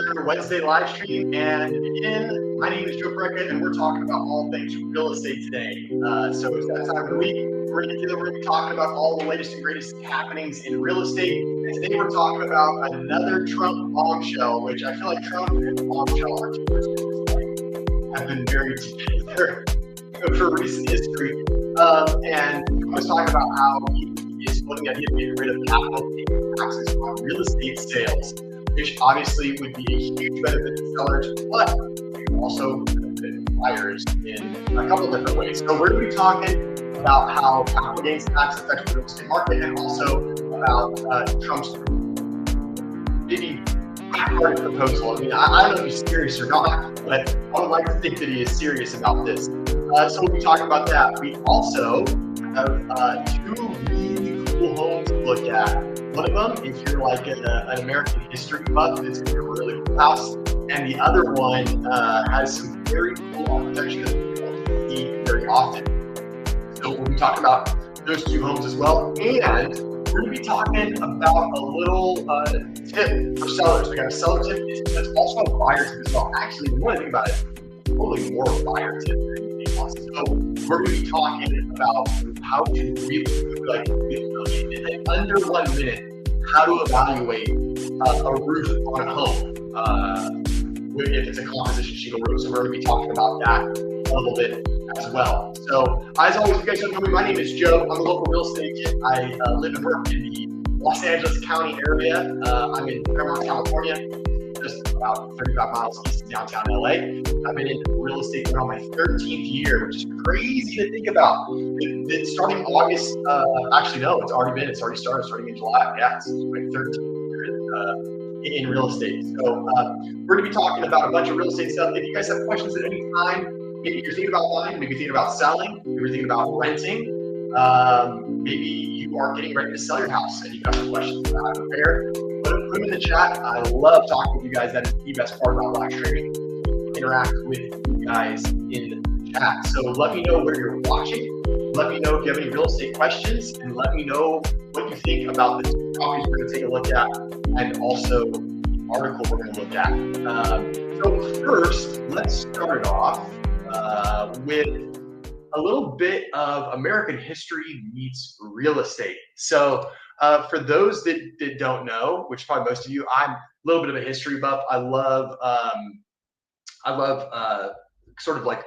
another Wednesday live stream. And again, my name is Joe Breckett, and we're talking about all things real estate today. So it's that time of the week. We're going to be talking about all the latest and greatest happenings in real estate. And today we're talking about another Trump bombshell, which I feel like Trump and bombshell are two words that have been very together for recent history. And I was talking about how he is looking at getting rid of capital gains taxes on real estate sales, which obviously would be a huge benefit to sellers, but also benefit buyers in a couple of different ways. So we're going to be talking about how capital gains tax affects the real estate market, and also about Trump's maybe half-hearted proposal. I mean, I don't know if he's serious or not, but I would like to think that he is serious about this. So we'll be talking about that. We also have two really cool homes to look at. One of them, if you're like an American history buff, it's going to be a really cool house. And the other one has some very cool architecture that you don't see very often. So we'll be talking about those two homes as well. And we're going to be talking about a little tip for sellers. We got a seller tip, it's also a buyer tip as well. Actually, the more I think about it, probably more a buyer tip than anything else. So we're going to be talking about how to really, in under 1 minute, how to evaluate a roof on a home, if it's a composition shingle roof. So we're going to be talking about that a little bit as well. So as always, if you guys don't know me, my name is Joe. I'm a local real estate agent. I live and work in the Los Angeles County area. I'm in Fremont, California, just about 35 miles east of downtown LA. I've been in real estate for my 13th year, which is crazy to think about. Starting August, actually no, it's already started starting in July. Yeah, it's my 13th year in real estate. So we're going to be talking about a bunch of real estate stuff. If you guys have questions at any time, maybe you're thinking about buying, maybe you're thinking about selling, maybe you're thinking about renting, maybe you are getting ready to sell your house and you've got some questions that I prepare, put them in the chat. I love talking with you guys. That is the best part about live streaming. Interact with you guys in the chat. So let me know where you're watching. Let me know if you have any real estate questions, and let me know what you think about the two properties we're going to take a look at, and also the article we're going to look at. So first, let's start off with a little bit of American history meets real estate. So for those that don't know, which probably most of you, I'm a little bit of a history buff. I love sort of like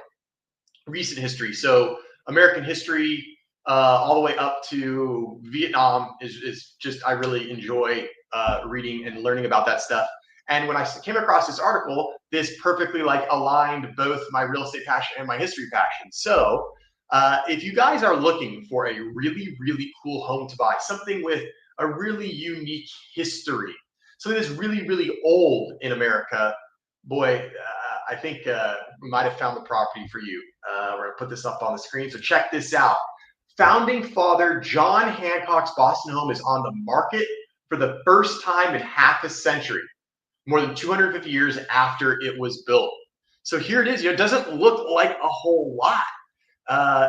recent history. So American history all the way up to Vietnam is just, I really enjoy reading and learning about that stuff. And when I came across this article, this perfectly like aligned both my real estate passion and my history passion. So if you guys are looking for a really, really cool home to buy, something with a really unique history, something that's really, really old in America, boy, I think we might have found the property for you. We're going to put this up on the screen. So check this out. Founding father John Hancock's Boston home is on the market for the first time in half a century, more than 250 years after it was built. So here it is. It doesn't look like a whole lot.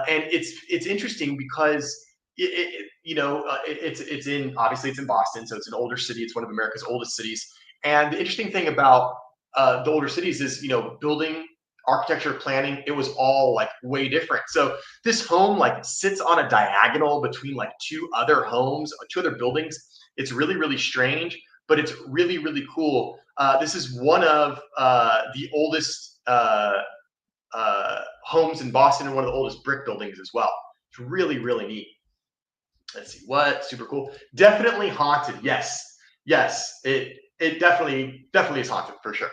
And it's interesting because it's in, obviously it's in Boston, so it's an older city. It's one of America's oldest cities. And the interesting thing about the older cities is, building, architecture, planning, it was all like way different. So this home like sits on a diagonal between like two other homes, two other buildings. It's really, really strange, but it's really, really cool. This is one of the oldest homes in Boston and one of the oldest brick buildings as well. It's really, really neat. Let's see, what super cool. Definitely haunted. Yes, it definitely is haunted for sure.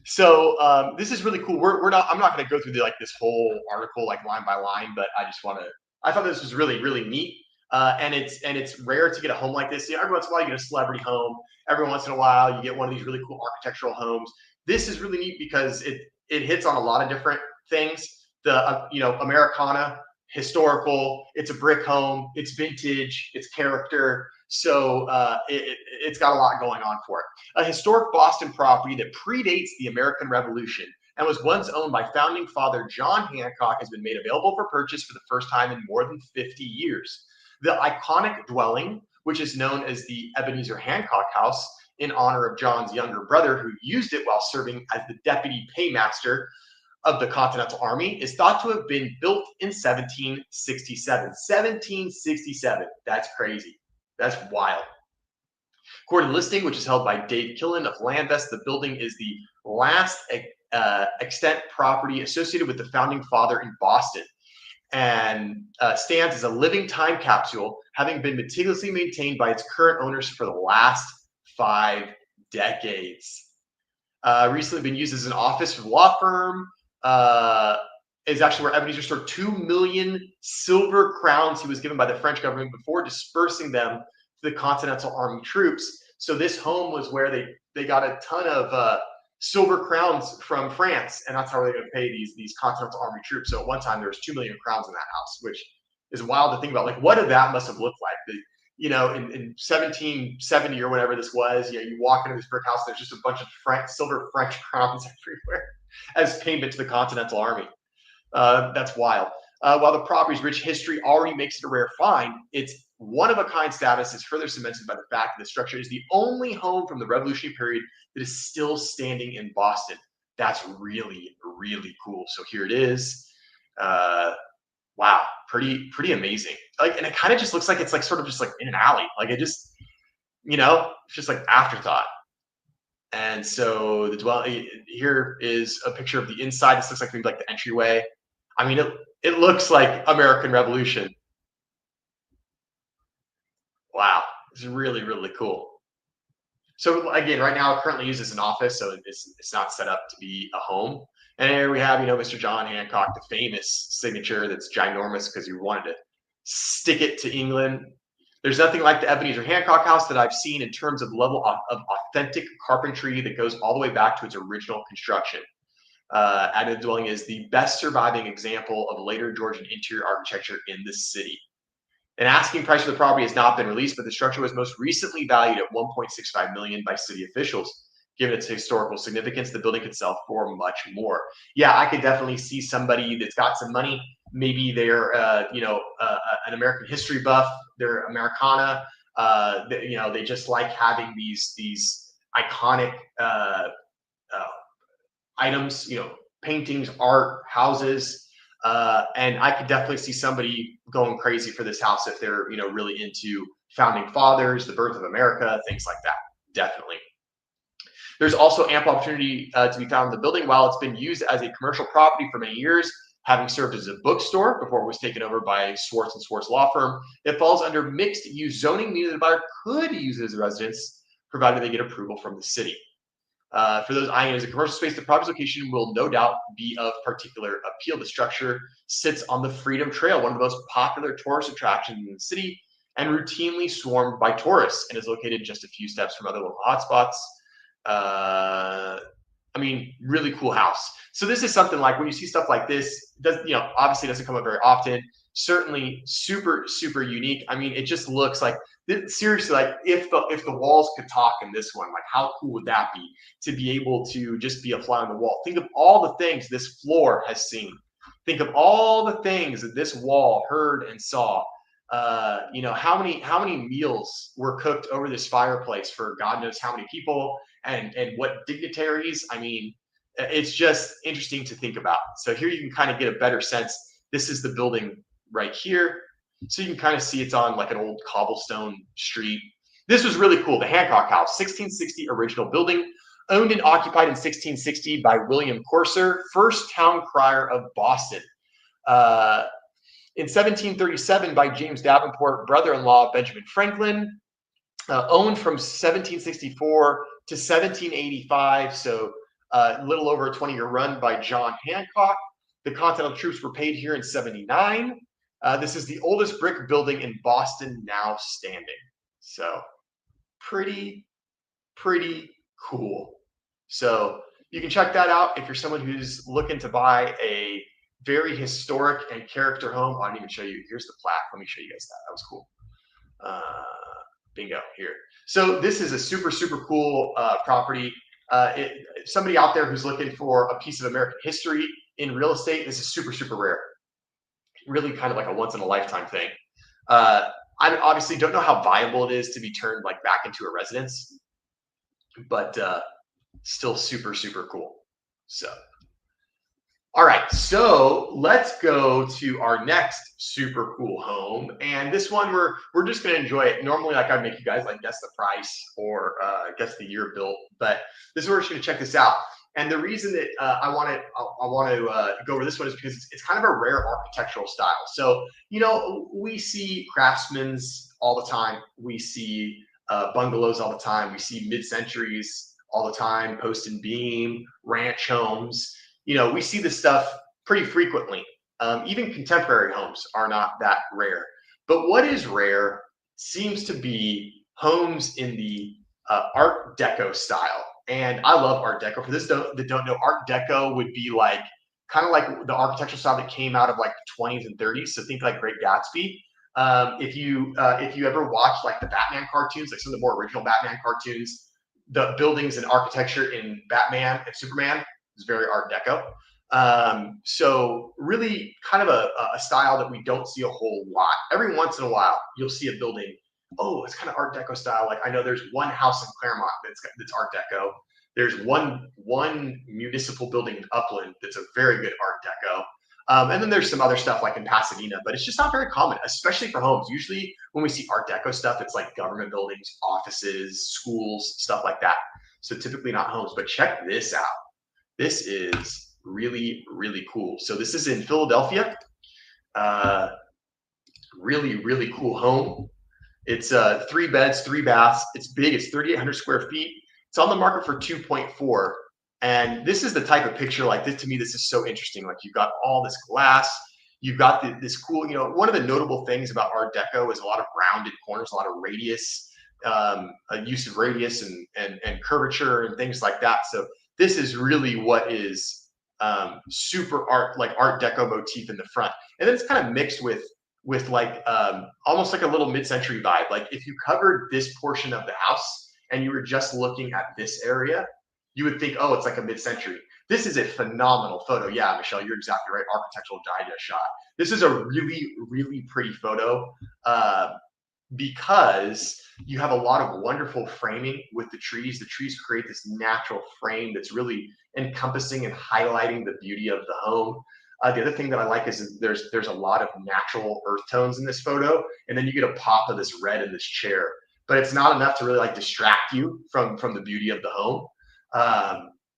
So this is really cool. I'm not going to go through this whole article like line by line, but I thought this was really, really neat. And it's rare to get a home like this. Every once in a while you get a celebrity home. Every once in a while you get one of these really cool architectural homes. This is really neat because it hits on a lot of different things. The Americana, historical, it's a brick home, it's vintage, it's character. So it's got a lot going on for it. A historic Boston property that predates the American Revolution and was once owned by founding father John Hancock has been made available for purchase for the first time in more than 50 years. The iconic dwelling, which is known as the Ebenezer Hancock House, in honor of John's younger brother, who used it while serving as the deputy paymaster of the Continental Army, is thought to have been built in 1767. 1767. That's crazy. That's wild. According to the listing, which is held by Dave Killen of Landvest, the building is the last extant property associated with the founding father in Boston, and stands as a living time capsule, having been meticulously maintained by its current owners for the last 5 decades. Recently been used as an office for the law firm. Is actually where Ebenezer stored 2 million silver crowns he was given by the French government before dispersing them to the Continental Army troops. So this home was where they got a ton of silver crowns from France, and that's how they're going to pay these Continental Army troops. So at one time there was 2 million crowns in that house, which is wild to think about. Like, what did that must have looked like? In 1770 or whatever this was, you walk into this brick house, there's just a bunch of silver French crowns everywhere as payment to the Continental Army. That's wild. While the property's rich history already makes it a rare find, its one-of-a-kind status is further cemented by the fact that the structure is the only home from the Revolutionary period that is still standing in Boston. That's really, really cool. So here it is. Wow, pretty amazing. Like, and it kind of just looks like it's like sort of just like in an alley. Like it just, it's just like afterthought. And so the dwelling here is a picture of the inside. This looks like maybe like the entryway. I mean, it looks like American Revolution. Wow, it's really, really cool. So again, right now, currently used as an office, so it's not set up to be a home. And here we have, Mr. John Hancock, the famous signature that's ginormous because he wanted to stick it to England. There's nothing like the Ebenezer Hancock house that I've seen in terms of level of authentic carpentry that goes all the way back to its original construction. Added dwelling is the best surviving example of later Georgian interior architecture in the city. An asking price for the property has not been released, but the structure was most recently valued at $1.65 million by city officials. Given its historical significance, the building could sell for much more. Yeah, I could definitely see somebody that's got some money. Maybe they're, an American history buff. They're Americana. They just like having these iconic items. Paintings, art, houses. And I could definitely see somebody going crazy for this house if they're, really into founding fathers, the birth of America, things like that. Definitely. There's also ample opportunity to be found in the building. While it's been used as a commercial property for many years, having served as a bookstore before it was taken over by Swartz and Swartz law firm, it falls under mixed use zoning, meaning the buyer could use it as a residence, provided they get approval from the city. For those eyeing it as a commercial space, the property's location will no doubt be of particular appeal. The structure sits on the Freedom Trail, one of the most popular tourist attractions in the city, and routinely swarmed by tourists, and is located just a few steps from other local hotspots. Really cool house. So this is something like when you see stuff like this, obviously doesn't come up very often. Certainly super, super unique. It just looks like, seriously, like if the walls could talk in this one, like how cool would that be to be able to just be a fly on the wall? Think of all the things this floor has seen. Think of all the things that this wall heard and saw. How many meals were cooked over this fireplace for God knows how many people, and what dignitaries. It's just interesting to think about. So here you can kind of get a better sense. This is the building right here. So you can kind of see it's on like an old cobblestone street. This was really cool. The Hancock House, 1660 original building, owned and occupied in 1660 by William Courser, first town crier of Boston. In 1737 by James Davenport, brother-in-law of Benjamin Franklin, owned from 1764 to 1785, so a little over a 20-year run by John Hancock. The Continental troops were paid here in 79. This is the oldest brick building in Boston now standing. So pretty cool. So you can check that out if you're someone who's looking to buy a very historic and character home. I didn't even show you. Here's the plaque. Let me show you guys that. That was cool. Bingo, here. So this is a super, super cool property. Somebody out there who's looking for a piece of American history in real estate, this is super, super rare. Really kind of like a once in a lifetime thing. I obviously don't know how viable it is to be turned like back into a residence. but still super, super cool. So, all right, so let's go to our next super cool home, and this one we're just gonna enjoy it. Normally, like I'd make you guys like guess the price or guess the year built, but this is where we're just gonna check this out. And the reason that I want to go over this one is because it's kind of a rare architectural style. So we see craftsmen's all the time. We see bungalows all the time. We see mid-centuries all the time, post and beam, ranch homes. We see this stuff pretty frequently. Even contemporary homes are not that rare. But what is rare seems to be homes in the Art Deco style. And I love Art Deco. For this that don't know, Art Deco would be like kind of like the architectural style that came out of like the 20s and 30s. So think like Great Gatsby. If you ever watch like the Batman cartoons, like some of the more original Batman cartoons, the buildings and architecture in Batman and Superman is very Art Deco. So really kind of a style that we don't see a whole lot. Every once in a while, you'll see a building. Oh, it's kind of Art Deco style. Like I know there's one house in Claremont that's Art Deco. There's one municipal building in Upland that's a very good Art Deco. And then there's some other stuff like in Pasadena, but it's just not very common, especially for homes. Usually when we see Art Deco stuff, it's like government buildings, offices, schools, stuff like that. So typically not homes, but check this out. This is really, really cool. So this is in Philadelphia. Uh, really, really cool home. It's 3 beds, 3 baths. It's big. It's 3,800 square feet. It's on the market for 2.4. And this is the type of picture like this. To me, this is so interesting. Like you've got all this glass. You've got this cool. One of the notable things about Art Deco is a lot of rounded corners, a lot of radius, a use of radius and curvature and things like that. So this is really what is super Art Deco motif in the front, and then it's kind of mixed with like almost like a little mid-century vibe. Like if you covered this portion of the house and you were just looking at this area, you would think, oh, it's like a mid-century. This is a phenomenal photo. Yeah, Michelle, you're exactly right. Architectural digest shot. This is a really, really pretty photo. Because you have a lot of wonderful framing with the trees. The trees create this natural frame that's really encompassing and highlighting the beauty of the home. The other thing that I like is there's a lot of natural earth tones in this photo, and then you get a pop of this red in this chair. But it's not enough to really like distract you from the beauty of the home.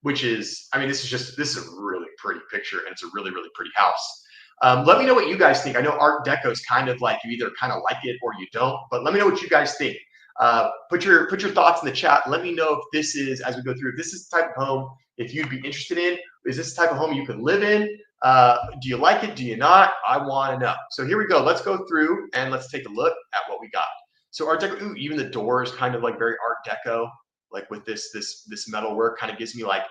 Which is, I mean, this is a really pretty picture, and it's a really, really pretty house. Let me know what you guys think. I know Art Deco is kind of like you either kind of like it or you don't, but let me know what you guys think. Put your thoughts in the chat. Let me know if this is, as we go through, if this is the type of home if you'd be interested in. Is this the type of home you could live in? Do you like it? Do you not? I want to know. So here we go. Let's go through and let's take a look at what we got. So Art Deco, ooh, even the doors kind of like very Art Deco, like with this metal work kind of gives me like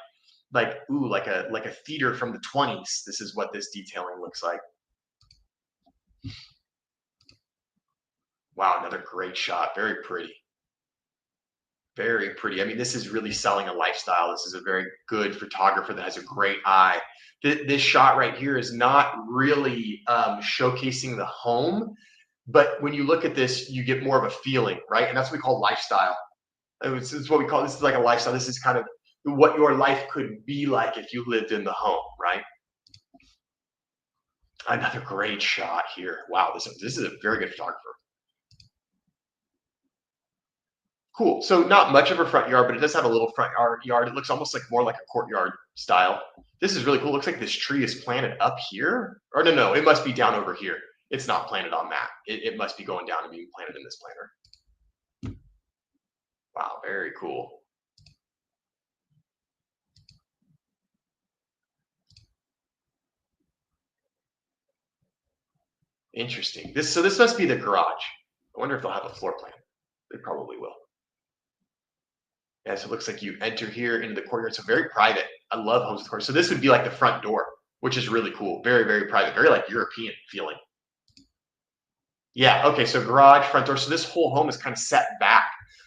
ooh, like a theater from the 20s. This is what this detailing looks like. Wow, another great shot. Very pretty. Very pretty. I mean, this is really selling a lifestyle. This is a very good photographer that has a great eye. This shot right here is not really showcasing the home, but when you look at this, you get more of a feeling, right? And that's what we call lifestyle. It's what we call, this is like a lifestyle. This is kind of what your life could be like if you lived in the home, right? Another great shot here. Wow, this is a very good photographer. Cool. So not much of a front yard, but it does have a little front yard. It looks almost like more like a courtyard style. This is really cool. It looks like this tree is planted up here. Or no, it must be down over here. It's not planted on that. It must be going down and being planted in this planter. Wow, very cool. Interesting. This must be the garage. I wonder if they'll have a floor plan. They probably will. Yeah, so it looks like you enter here into the courtyard. So very private. I love homes with courtyard. So this would be like the front door, which is really cool. Very, very private. Very like European feeling. Yeah. Okay. So garage, front door. So this whole home is kind of set back,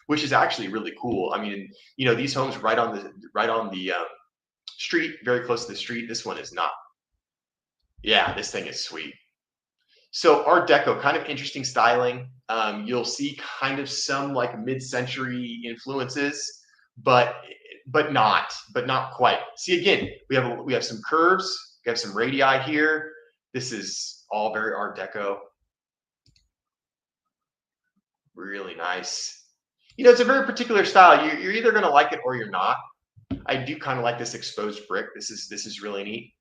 which is actually really cool. I mean, these homes right on the street, very close to the street. This one is not. Yeah, this thing is sweet. So Art Deco, kind of interesting styling. You'll see kind of some like mid-century influences, but not quite. See, again, we have some curves, we have some radii here. This is all very Art Deco. Really nice. You know, it's a very particular style. You're either going to like it or you're not. I do kind of like this exposed brick. This is really neat.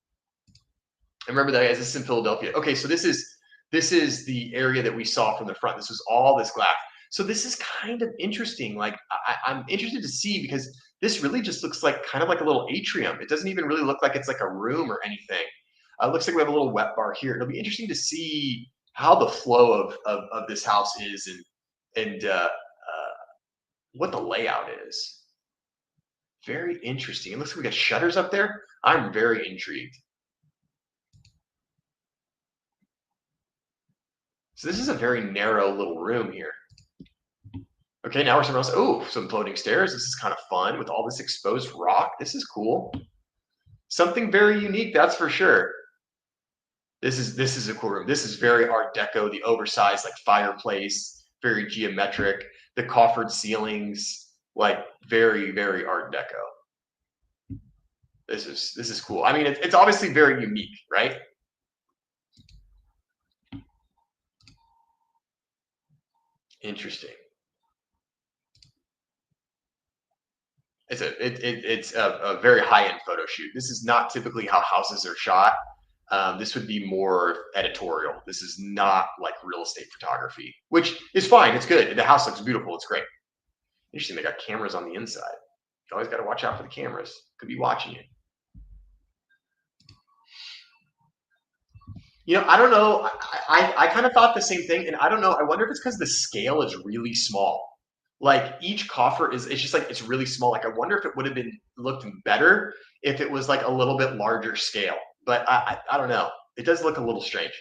And remember that, guys, this is in Philadelphia. Okay, so this is the area that we saw from the front. This was all this glass. So this is kind of interesting. Like I'm interested to see, because this really just looks like kind of like a little atrium. It doesn't even really look like it's like a room or anything. It looks like we have a little wet bar here. It'll be interesting to see how the flow of this house is, and what the layout is. Very interesting. It looks like we got shutters up there. I'm very intrigued. So this is a very narrow little room here. Okay, now we're somewhere else. Oh, some floating stairs. This is kind of fun with all this exposed rock. This is cool. Something very unique, that's for sure. This is a cool room. This is very Art Deco. The oversized like fireplace, very geometric. The coffered ceilings, like very Art Deco. This is cool. I mean, it's obviously very unique, right? Interesting. It's a very high-end photo shoot. This is not typically how houses are shot. This would be more editorial. This is not like real estate photography, which is fine. It's good. The house looks beautiful. It's great. Interesting. They got cameras on the inside. You always got to watch out for the cameras. Could be watching you. You know, I don't know. I kind of thought the same thing, and I don't know. I wonder if it's because the scale is really small. Like each coffer it's just like it's really small. Like I wonder if it would have been looked better if it was like a little bit larger scale. But I don't know. It does look a little strange.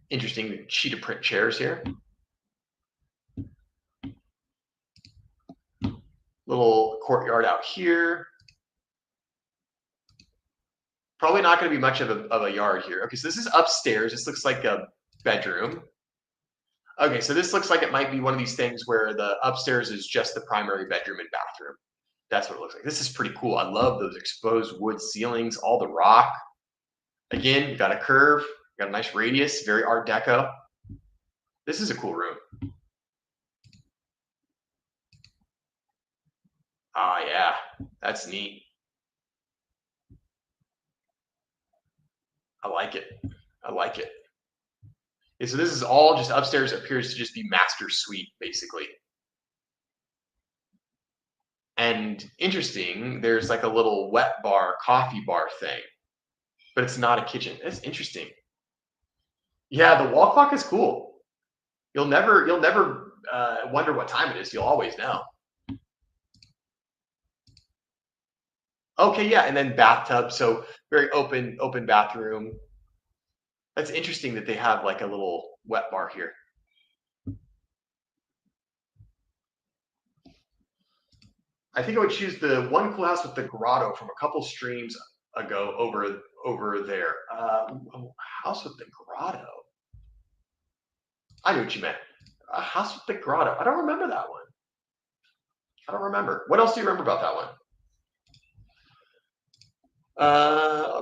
Interesting sheet of print chairs here. Little courtyard out here. Probably not going to be much of a yard here. Okay, so this is upstairs. This looks like a bedroom. Okay, so this looks like it might be one of these things where the upstairs is just the primary bedroom and bathroom. That's what it looks like. This is pretty cool. I love those exposed wood ceilings, all the rock. Again, you got a curve, got a nice radius, very Art Deco. This is a cool room. Ah, yeah, that's neat. I like it. I like it. Okay, so this is all just upstairs. Appears to just be master suite, basically. And interesting, there's like a little wet bar, coffee bar thing, but it's not a kitchen. That's interesting. Yeah, the wall clock is cool. You'll never wonder what time it is. You'll always know. Okay, yeah, and then bathtub. So very open bathroom. That's interesting that they have like a little wet bar here. I think I would choose the one cool house with the grotto from a couple streams ago over there. House with the grotto. I knew what you meant. A house with the grotto. I don't remember that one. I don't remember. What else do you remember about that one?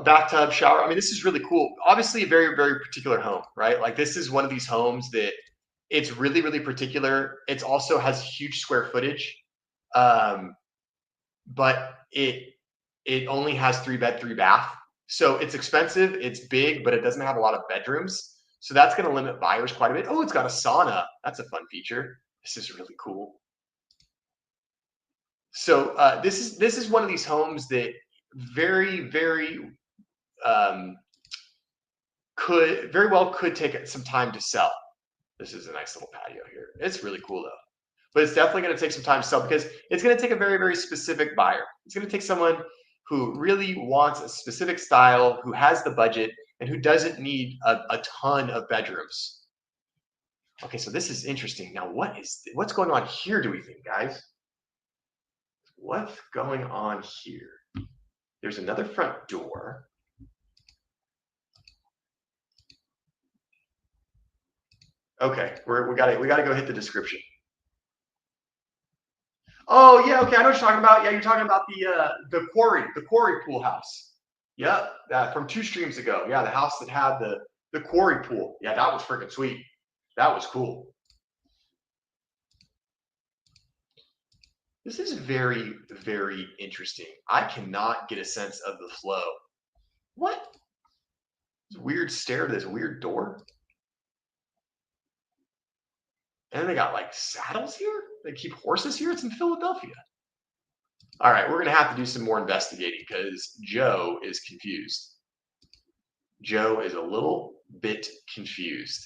Bathtub, shower. I mean, this is really cool. Obviously, a very particular home, right? Like this is one of these homes that it's really particular. It also has huge square footage, um, but it only has 3 bed, 3 bath. So it's expensive. It's big, but it doesn't have a lot of bedrooms. So that's going to limit buyers quite a bit. Oh, it's got a sauna. That's a fun feature. This is really cool. So this is one of these homes that very um, could take some time to sell. This is a nice little patio here. It's really cool though, but it's definitely going to take some time to sell because it's going to take a very specific buyer. It's going to take someone who really wants a specific style, who has the budget, and who doesn't need a ton of bedrooms. Okay, so this is interesting. Now, what's going on here? Do we think, guys? What's going on here? There's another front door. Okay, we gotta go hit the description. Oh yeah, okay, I know what you're talking about. Yeah, you're talking about the quarry pool house. Yep, from two streams ago. Yeah, the house that had the quarry pool. Yeah, that was freaking sweet. That was cool. This is very, very interesting. I cannot get a sense of the flow. What? This weird stair to this weird door. And they got like saddles here? They keep horses here? It's in Philadelphia. All right, we're gonna have to do some more investigating because Joe is confused. Joe is a little bit confused.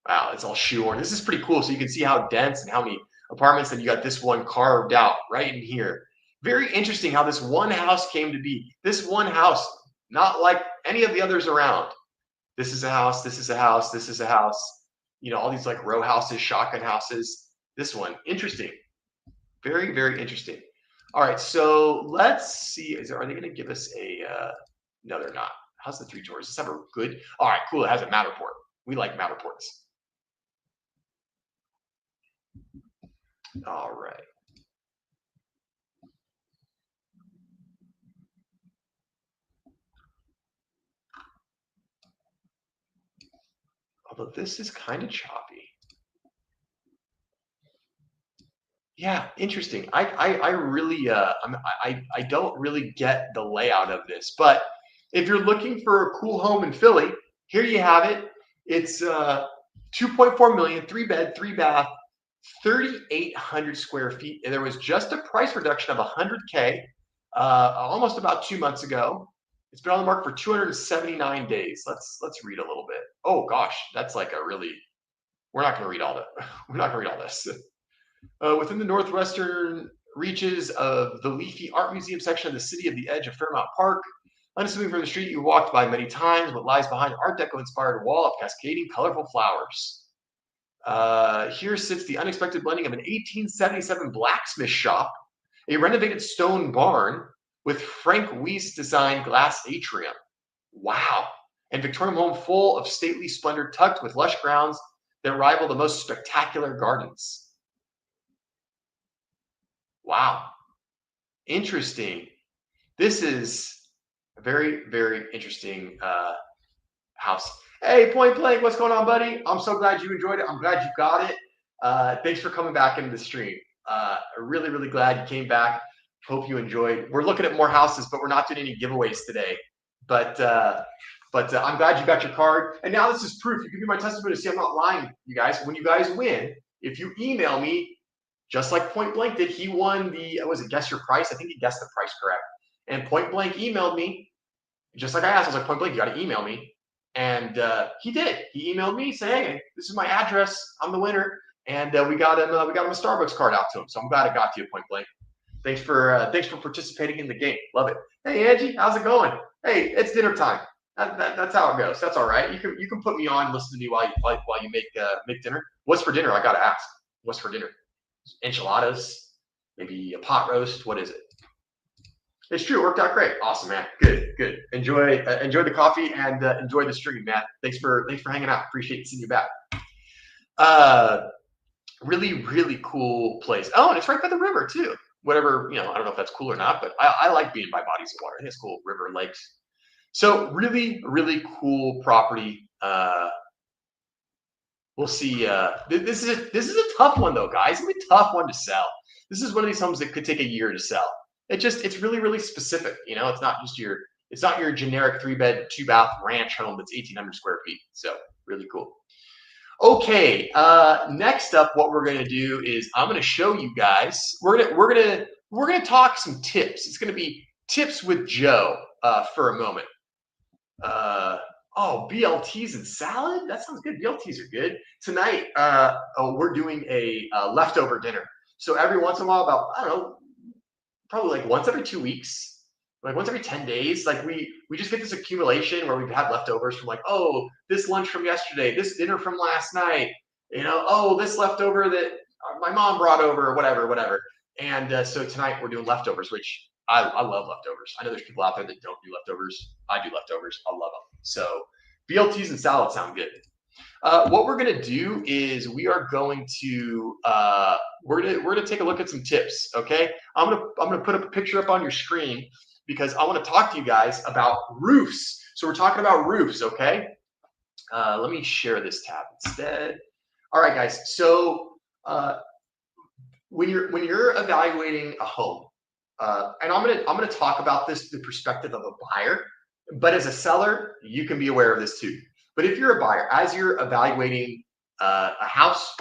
Wow, it's all shoehorned. This is pretty cool. So you can see how dense and how many apartments, and you got this one carved out right in here. Very interesting how this one house came to be. This one house, not like any of the others around. This is a house, this is a house, this is a house. You know, all these like row houses, shotgun houses. This one, interesting. Very, very interesting. All right, so let's see. Are they going to give us a? No, they're not. How's the three tours? Does this have a good? All right, cool. It has a Matterport. We like Matterports. All right. Although this is kind of choppy. Yeah, interesting. I really I don't really get the layout of this, but if you're looking for a cool home in Philly, here you have it. It's 2.4 million, three bed, three bath, 3,800 square feet. And there was just a price reduction of 100K almost about 2 months ago. It's been on the market for 279 days. Let's read a little bit. Oh gosh, that's like a really. We're not going to read all that. We're not going to read all this. Within the northwestern reaches of the leafy art museum section of the city of the edge of Fairmount Park, unassuming from the street you walked by many times, what lies behind the Art Deco inspired wall of cascading colorful flowers. Here sits the unexpected blending of an 1877 blacksmith shop, a renovated stone barn with Frank Weiss designed glass atrium. Wow. And Victorian home full of stately splendor tucked with lush grounds that rival the most spectacular gardens. Wow. Interesting. This is a very, very interesting house. Hey, Point Blank, what's going on, buddy? I'm so glad you enjoyed it. I'm glad you got it. Thanks for coming back into the stream. Really, really glad you came back. Hope you enjoyed. We're looking at more houses, but we're not doing any giveaways today. But I'm glad you got your card. And now this is proof. You can be my testimony to see I'm not lying, you guys. When you guys win, if you email me, just like Point Blank did, he won the, was it guess your price? I think he guessed the price correct. And Point Blank emailed me, just like I asked. I was like, Point Blank, you got to email me. And he did. He emailed me saying, hey, this is my address. I'm the winner. And we got him a Starbucks card out to him. So I'm glad it got to you, Point Blank. Thanks for participating in the game. Love it. Hey Angie, how's it going? Hey, it's dinner time. That's how it goes. That's all right. You can put me on, listen to me while you make dinner. What's for dinner? I gotta ask. What's for dinner? Enchiladas, maybe a pot roast. What is it? It's true. It worked out great. Awesome, man. Good, good. Enjoy the coffee and enjoy the stream, man. Thanks for hanging out. Appreciate seeing you back. Really, really cool place. Oh, and it's right by the river too. Whatever, I don't know if that's cool or not, but I like being by bodies of water. I think it's cool. River, lakes. So really, really cool property. We'll see. This is a tough one though, guys. It's a tough one to sell. This is one of these homes that could take a year to sell. It's really, really specific. It's not your generic 3-bed, 2-bath ranch home that's 1,800 square feet. So really cool. Okay, next up, what we're gonna do is I'm gonna show you guys. We're gonna talk some tips. It's gonna be tips with Joe for a moment. Oh, BLTs and salad? That sounds good. BLTs are good. Tonight, we're doing a leftover dinner. So every once in a while, about, I don't know, probably like once every 2 weeks, like once every 10 days, like we just get this accumulation where we've had leftovers from like, oh, this lunch from yesterday, this dinner from last night, oh, this leftover that my mom brought over, or whatever. And so tonight we're doing leftovers, which I love leftovers. I know there's people out there that don't do leftovers. I do leftovers. I love them. So BLTs and salad sound good. What we're gonna do is we are going to we're gonna take a look at some tips. Okay, I'm gonna put a picture up on your screen because I want to talk to you guys about roofs. So we're talking about roofs. Okay, let me share this tab instead. All right, guys. So uh, when you're evaluating a home, and I'm gonna talk about this the perspective of a buyer, but as a seller, you can be aware of this too. But if you're a buyer, as you're evaluating a house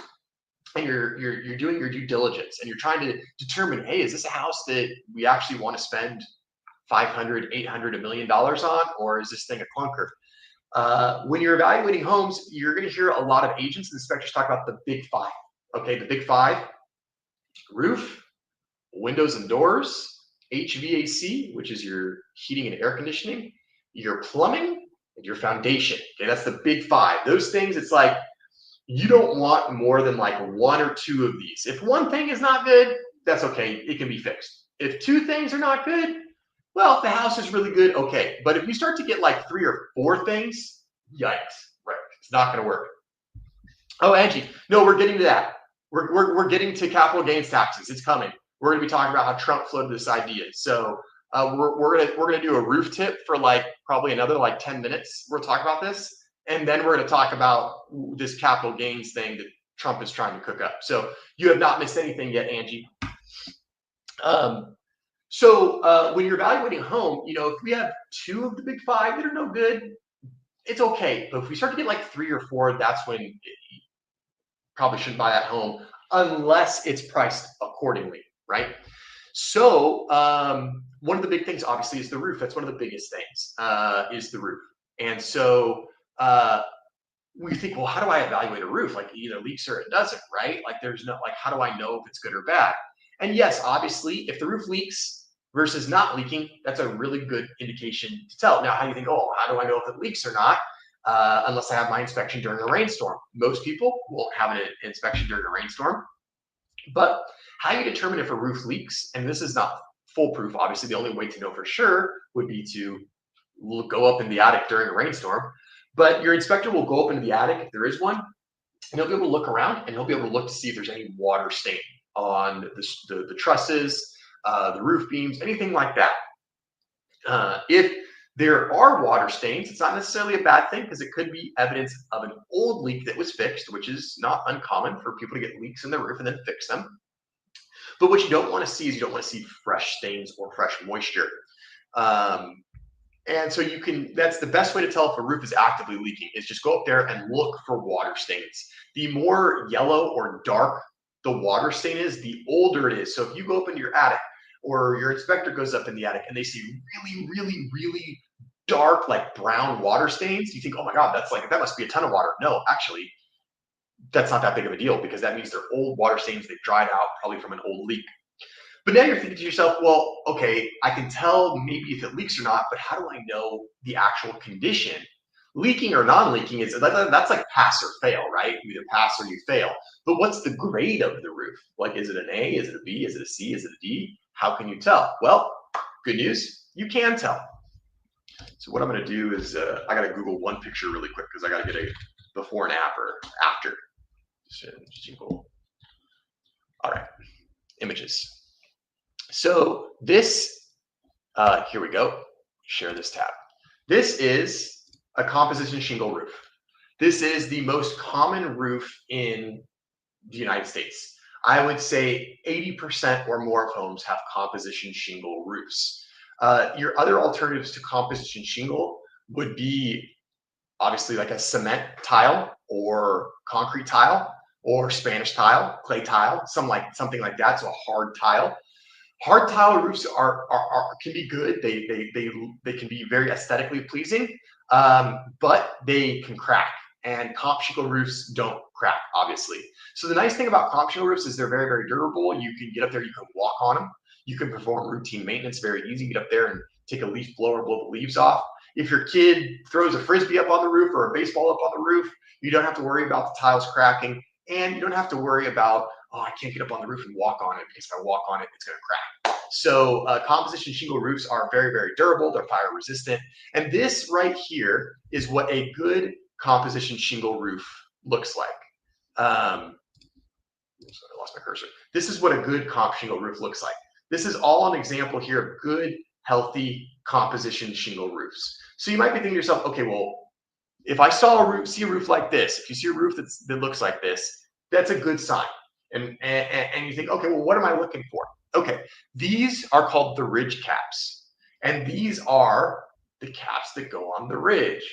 and you're doing your due diligence and you're trying to determine, hey, is this a house that we actually want to spend 500, 800, $1 million on, or is this thing a clunker? When you're evaluating homes, you're going to hear a lot of agents and inspectors talk about the big five. Okay, the big five: roof, windows and doors, HVAC, which is your heating and air conditioning, your plumbing, and your foundation. Okay, that's the big five. Those things, it's like you don't want more than like one or two of these. If one thing is not good, that's okay. It can be fixed. If two things are not good, well, if the house is really good, okay. But if you start to get like three or four things, yikes, right? It's not going to work. Oh, Angie, no, we're getting to that. We're getting to capital gains taxes. It's coming. We're going to be talking about how Trump floated this idea. So we're gonna do a roof tip for like probably another like 10 minutes. We'll talk about this, and then we're going to talk about this capital gains thing that Trump is trying to cook up. So you have not missed anything yet, Angie. When you're evaluating a home, if we have two of the big five that are no good, it's okay. But if we start to get like three or four, that's when you probably shouldn't buy that home unless it's priced accordingly, right? So one of the big things, obviously, is the roof. That's one of the biggest things, is the roof. And so we think, well, how do I evaluate a roof? Like, it either leaks or it doesn't, right? Like, there's no, like, how do I know if it's good or bad? And yes, obviously, if the roof leaks versus not leaking, that's a really good indication to tell. Now, how do you think, oh, how do I know if it leaks or not? Unless I have my inspection during a rainstorm. Most people won't have an inspection during a rainstorm. But how you determine if a roof leaks, and this is not foolproof, obviously, the only way to know for sure would be to go up in the attic during a rainstorm. But your inspector will go up into the attic if there is one, and he'll be able to look around and he'll be able to look to see if there's any water stain on the trusses, the roof beams, anything like that. If there are water stains, it's not necessarily a bad thing because it could be evidence of an old leak that was fixed, which is not uncommon for people to get leaks in their roof and then fix them. But what you don't want to see is you don't want to see fresh stains or fresh moisture. And so that's the best way to tell if a roof is actively leaking is just go up there and look for water stains. The more yellow or dark the water stain is, the older it is. So if you go up into your attic or your inspector goes up in the attic and they see really, really, really dark, like brown water stains, you think, oh my God, that must be a ton of water. No, actually, that's not that big of a deal because that means they're old water stains. They've dried out probably from an old leak. But now you're thinking to yourself, well, okay, I can tell maybe if it leaks or not, but how do I know the actual condition? Leaking or non-leaking that's like pass or fail, right? You either pass or you fail. But what's the grade of the roof? Like, is it an A? Is it a B? Is it a C? Is it a D? How can you tell? Well, good news, you can tell. So what I'm going to do is I got to Google one picture really quick because I got to get a before and after. All right, images. So this, here we go. Share this tab. This is a composition shingle roof. This is the most common roof in the United States. I would say 80% or more of homes have composition shingle roofs. Your other alternatives to composition shingle would be obviously like a cement tile or concrete tile or Spanish tile, clay tile, something like that. So a hard tile. Hard tile roofs can be good. They can be very aesthetically pleasing, but they can crack. And comp shingle roofs don't crack, obviously. So the nice thing about comp shingle roofs is they're very, very durable. You can get up there, you can walk on them. You can perform routine maintenance very easy. Get up there and take a leaf blower, blow the leaves off. If your kid throws a frisbee up on the roof or a baseball up on the roof, you don't have to worry about the tiles cracking, and you don't have to worry about, oh, I can't get up on the roof and walk on it because if I walk on it, it's going to crack. So composition shingle roofs are very, very durable. They're fire resistant. And this right here is what a good composition shingle roof looks like. Sorry, I lost my cursor. This is what a good comp shingle roof looks like. This is all an example here of good, healthy composition shingle roofs. So you might be thinking to yourself, okay, well, if I saw a roof, see a roof like this, if you see a roof that looks like this, that's a good sign. And you think, okay, well, what am I looking for? Okay, these are called the ridge caps. And these are the caps that go on the ridge.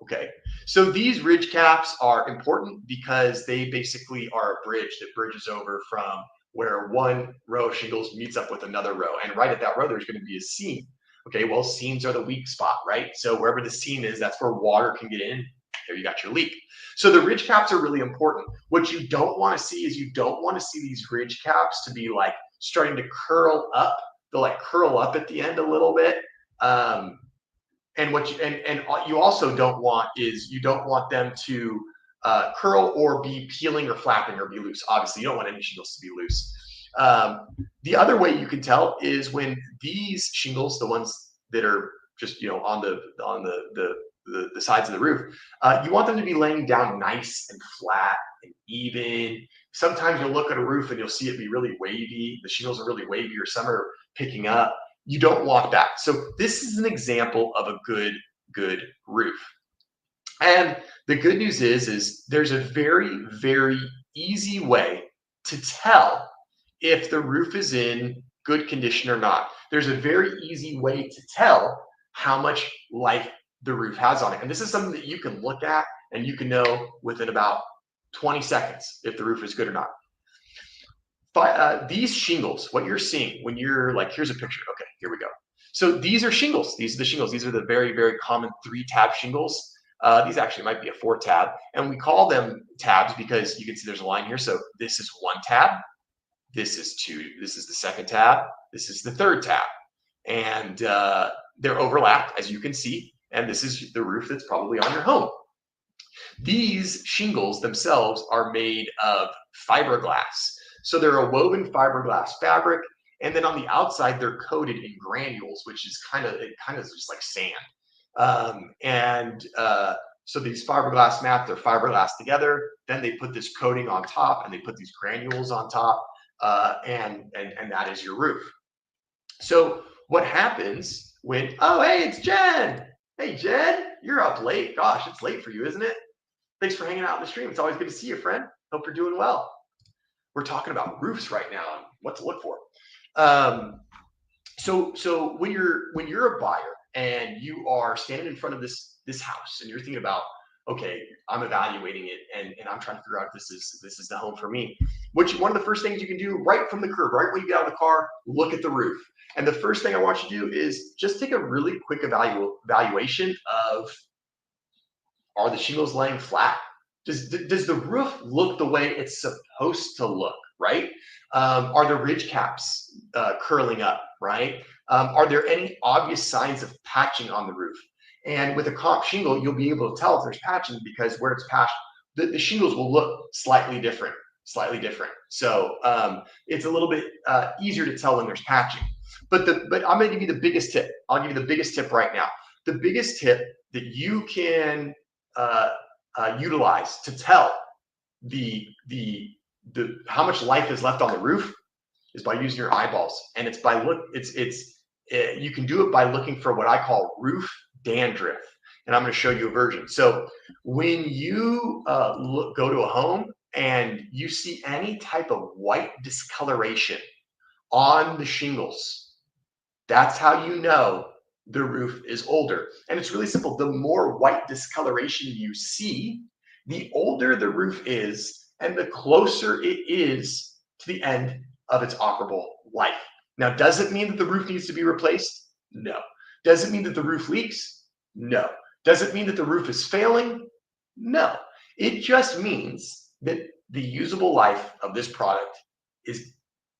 Okay, so these ridge caps are important because they basically are a bridge that bridges over from where one row of shingles meets up with another row. And right at that row, there's going to be a seam. Okay, well, seams are the weak spot, right? So wherever the seam is, that's where water can get in. There you got your leak. So the ridge caps are really important. What you don't want to see is you don't want to see these ridge caps to be like starting to curl up. They'll like curl up at the end a little bit. And what you also don't want is you don't want them to curl or be peeling or flapping or be loose. Obviously, you don't want any shingles to be loose. The other way you can tell is when these shingles, the ones that are just on the sides of the roof, you want them to be laying down nice and flat and even. Sometimes you'll look at a roof and you'll see it be really wavy. The shingles are really wavy, or some are picking up. You don't want that. So this is an example of a good roof. And the good news is there's a very, very easy way to tell if the roof is in good condition or not. There's a very easy way to tell how much life the roof has on it. And this is something that you can look at and you can know within about 20 seconds if the roof is good or not. These shingles, what you're seeing when you're like, here's a picture. Okay, here we go. So these are shingles. These are the shingles. These are the very, very common 3-tab shingles. These actually might be a 4-tab. And we call them tabs because you can see there's a line here. So this is 1 tab. This is 2. This is the 2nd tab. This is the 3rd tab. And they're overlapped, as you can see. And this is the roof that's probably on your home. These shingles themselves are made of fiberglass. So they're a woven fiberglass fabric, and then on the outside they're coated in granules, which is kind of just like sand. So these fiberglass mats, they're fiberglass together. Then they put this coating on top, and they put these granules on top, and that is your roof. So what happens when? Oh, hey, it's Jen. Hey, Jen, you're up late. Gosh, it's late for you, isn't it? Thanks for hanging out in the stream. It's always good to see you, friend. Hope you're doing well. We're talking about roofs right now and what to look for. So when you're a buyer and you are standing in front of this house and you're thinking about, okay, I'm evaluating it and I'm trying to figure out if this is the home for me. One of the first things you can do right from the curb, right when you get out of the car, look at the roof. And the first thing I want you to do is just take a really quick evaluation of, are the shingles laying flat? Does the roof look the way it's supposed to look, right? Are the ridge caps curling up, right? Are there any obvious signs of patching on the roof? And with a comp shingle, you'll be able to tell if there's patching because where it's patched, the shingles will look slightly different. So it's a little bit easier to tell when there's patching. But I'm going to give you the biggest tip. I'll give you the biggest tip right now. The biggest tip that you can utilize to tell the how much life is left on the roof is by using your eyeballs, and it's by you can do it by looking for what I call roof dandruff, and I'm going to show you a version. So when you go to a home and you see any type of white discoloration on the shingles, that's how you know the roof is older. And it's really simple. The more white discoloration you see, the older the roof is and the closer it is to the end of its operable life. Now, does it mean that the roof needs to be replaced? No. Does it mean that the roof leaks? No. Does it mean that the roof is failing? No. It just means that the usable life of this product is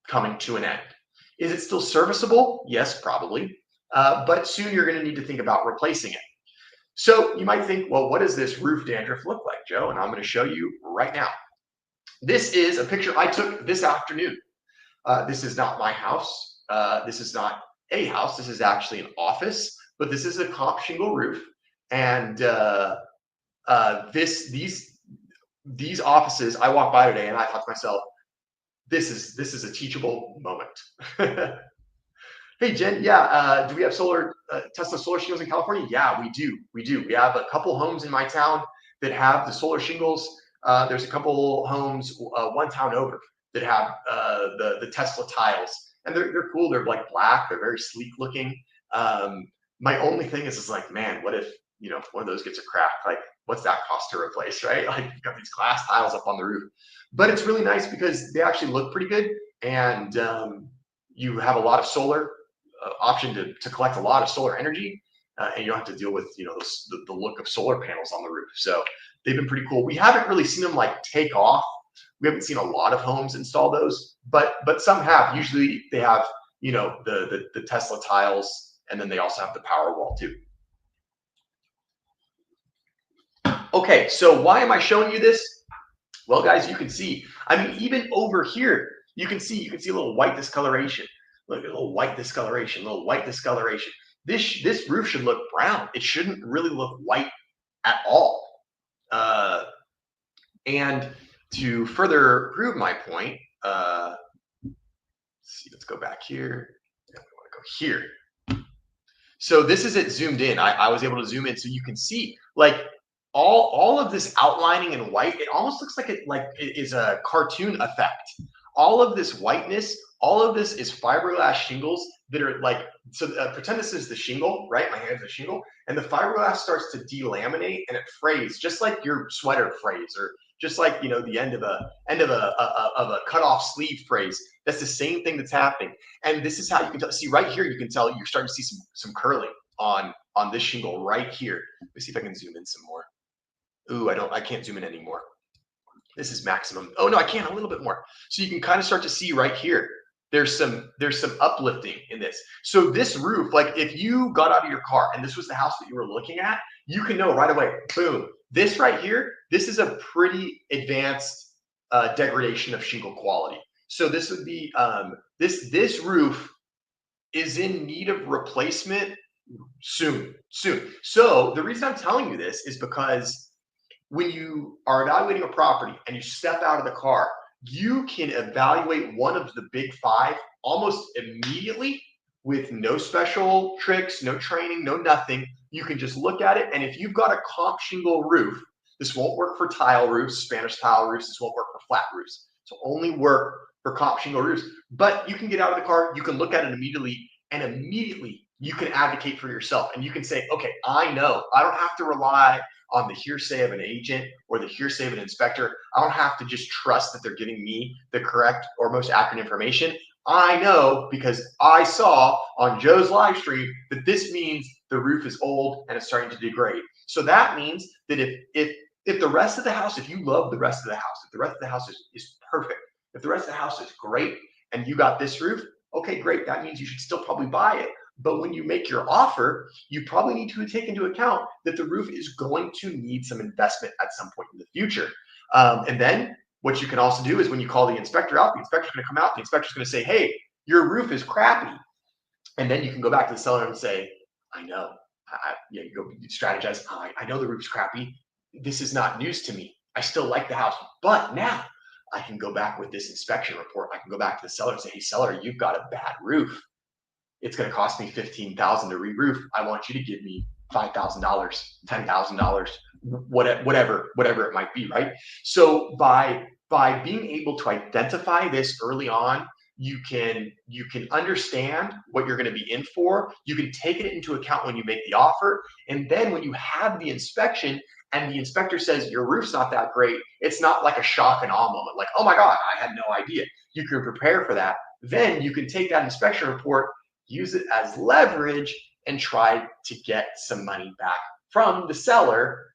coming to an end. Is it still serviceable? Yes, probably. But soon you're going to need to think about replacing it. So you might think, well, what does this roof dandruff look like, Joe? And I'm going to show you right now. This is a picture I took this afternoon. This is not my house. This is not a house. This is actually an office, but this is a comp shingle roof. And these offices, I walked by today and I thought to myself, this is a teachable moment. Hey Jen, yeah, do we have Tesla solar shingles in California? Yeah, we do. We do. We have a couple homes in my town that have the solar shingles. There's a couple homes, one town over, that have the Tesla tiles, and they're cool. They're like black. They're very sleek looking. My only thing is like, man, what if one of those gets a crack? Like, what's that cost to replace, right? Like, you've got these glass tiles up on the roof, but it's really nice because they actually look pretty good, and you have a lot of solar option to collect a lot of solar energy, and you don't have to deal with the look of solar panels on the roof. So they've been pretty cool. We haven't really seen them like take off. We haven't seen a lot of homes install those, but some have. Usually they have the Tesla tiles, and then they also have the power wall too. Okay, so why am I showing you this? Well, guys, you can see. I mean, even over here, you can see a little white discoloration. Look, a little white discoloration, a little white discoloration. This roof should look brown. It shouldn't really look white at all. And to further prove my point, let's see, let's go back here. I want to go here. So this is it zoomed in. I was able to zoom in so you can see like all of this outlining in white. It almost looks like it is a cartoon effect. All of this whiteness, all of this is fiberglass shingles that are like, so pretend this is the shingle, right? My hand's the shingle, and the fiberglass starts to delaminate and it frays, just like your sweater frays, or just like the end of a cut off sleeve frays. That's the same thing that's happening. And this is how you can tell. See right here, you can tell you're starting to see some curling on this shingle right here. Let me see if I can zoom in some more. Ooh, I can't zoom in anymore. This is maximum. Oh no, I can a little bit more. So you can kind of start to see right here. There's some uplifting in this. So this roof, like if you got out of your car and this was the house that you were looking at, you can know right away, boom, this right here, this is a pretty advanced degradation of shingle quality. So this would be, this roof is in need of replacement soon. So the reason I'm telling you this is because when you are evaluating a property and you step out of the car, you can evaluate one of the big five almost immediately with no special tricks, no training, no nothing. You can just look at it. And if you've got a comp shingle roof, this won't work for tile roofs, Spanish tile roofs. This won't work for flat roofs. So only work for comp shingle roofs. But you can get out of the car, you can look at it immediately, and immediately you can advocate for yourself. And you can say, okay, I know. I don't have to rely on the hearsay of an agent or the hearsay of an inspector. I don't have to just trust that they're giving me the correct or most accurate information. I know because I saw on Joe's live stream that this means the roof is old and it's starting to degrade. So that means that if the rest of the house, if you love the rest of the house, if the rest of the house is perfect, if the rest of the house is great and you got this roof, okay, great. That means you should still probably buy it. But when you make your offer, you probably need to take into account that the roof is going to need some investment at some point in the future. And then what you can also do is when you call the inspector out, the inspector's going to come out, the inspector's going to say, hey, your roof is crappy. And then you can go back to the seller and say, I know. You go strategize. I know the roof's crappy. This is not news to me. I still like the house. But now I can go back with this inspection report. I can go back to the seller and say, hey, seller, you've got a bad roof. It's going to cost me $15,000 to re-roof. I want you to give me $5,000, $10,000, whatever it might be, right? So by being able to identify this early on, you can understand what you're going to be in for. You can take it into account when you make the offer, and then when you have the inspection and the inspector says your roof's not that great, it's not like a shock and awe moment, like, oh my God, I had no idea. You can prepare for that. Then you can take that inspection report, use it as leverage, and try to get some money back from the seller,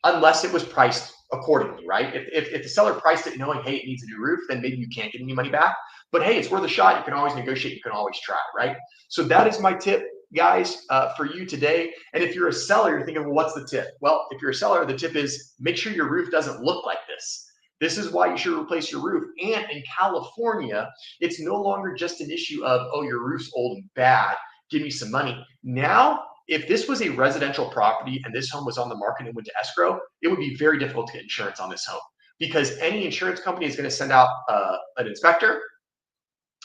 unless it was priced accordingly, right? If the seller priced it knowing, hey, it needs a new roof, then maybe you can't get any money back. But hey, it's worth a shot. You can always negotiate. You can always try, right? So that is my tip, guys, for you today. And if you're a seller, you're thinking, well, what's the tip? Well, if you're a seller, the tip is make sure your roof doesn't look like this. This is why you should replace your roof. And in California, it's no longer just an issue of, oh, your roof's old and bad, give me some money. Now if this was a residential property and this home was on the market and went to escrow, it would be very difficult to get insurance on this home because any insurance company is going to send out an inspector.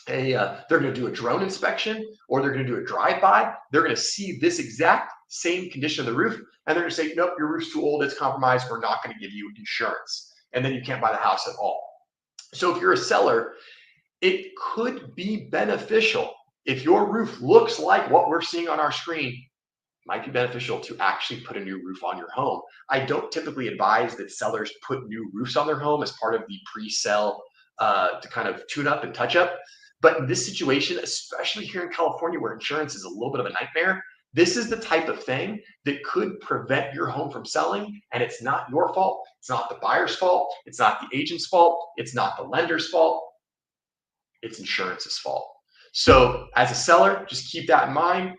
They're going to do a drone inspection or they're going to do a drive-by. They're going to see this exact same condition of the roof and they're going to say, nope, your roof's too old, it's compromised, we're not going to give you insurance. And then you can't buy the house at all. So if you're a seller, it could be beneficial if your roof looks like what we're seeing on our screen. Might be beneficial to actually put a new roof on your home. I don't typically advise that sellers put new roofs on their home as part of the pre-sale to kind of tune up and touch up. But in this situation, especially here in California where insurance is a little bit of a nightmare, this is the type of thing that could prevent your home from selling. And it's not your fault. It's not the buyer's fault. It's not the agent's fault. It's not the lender's fault. It's insurance's fault. So as a seller, just keep that in mind.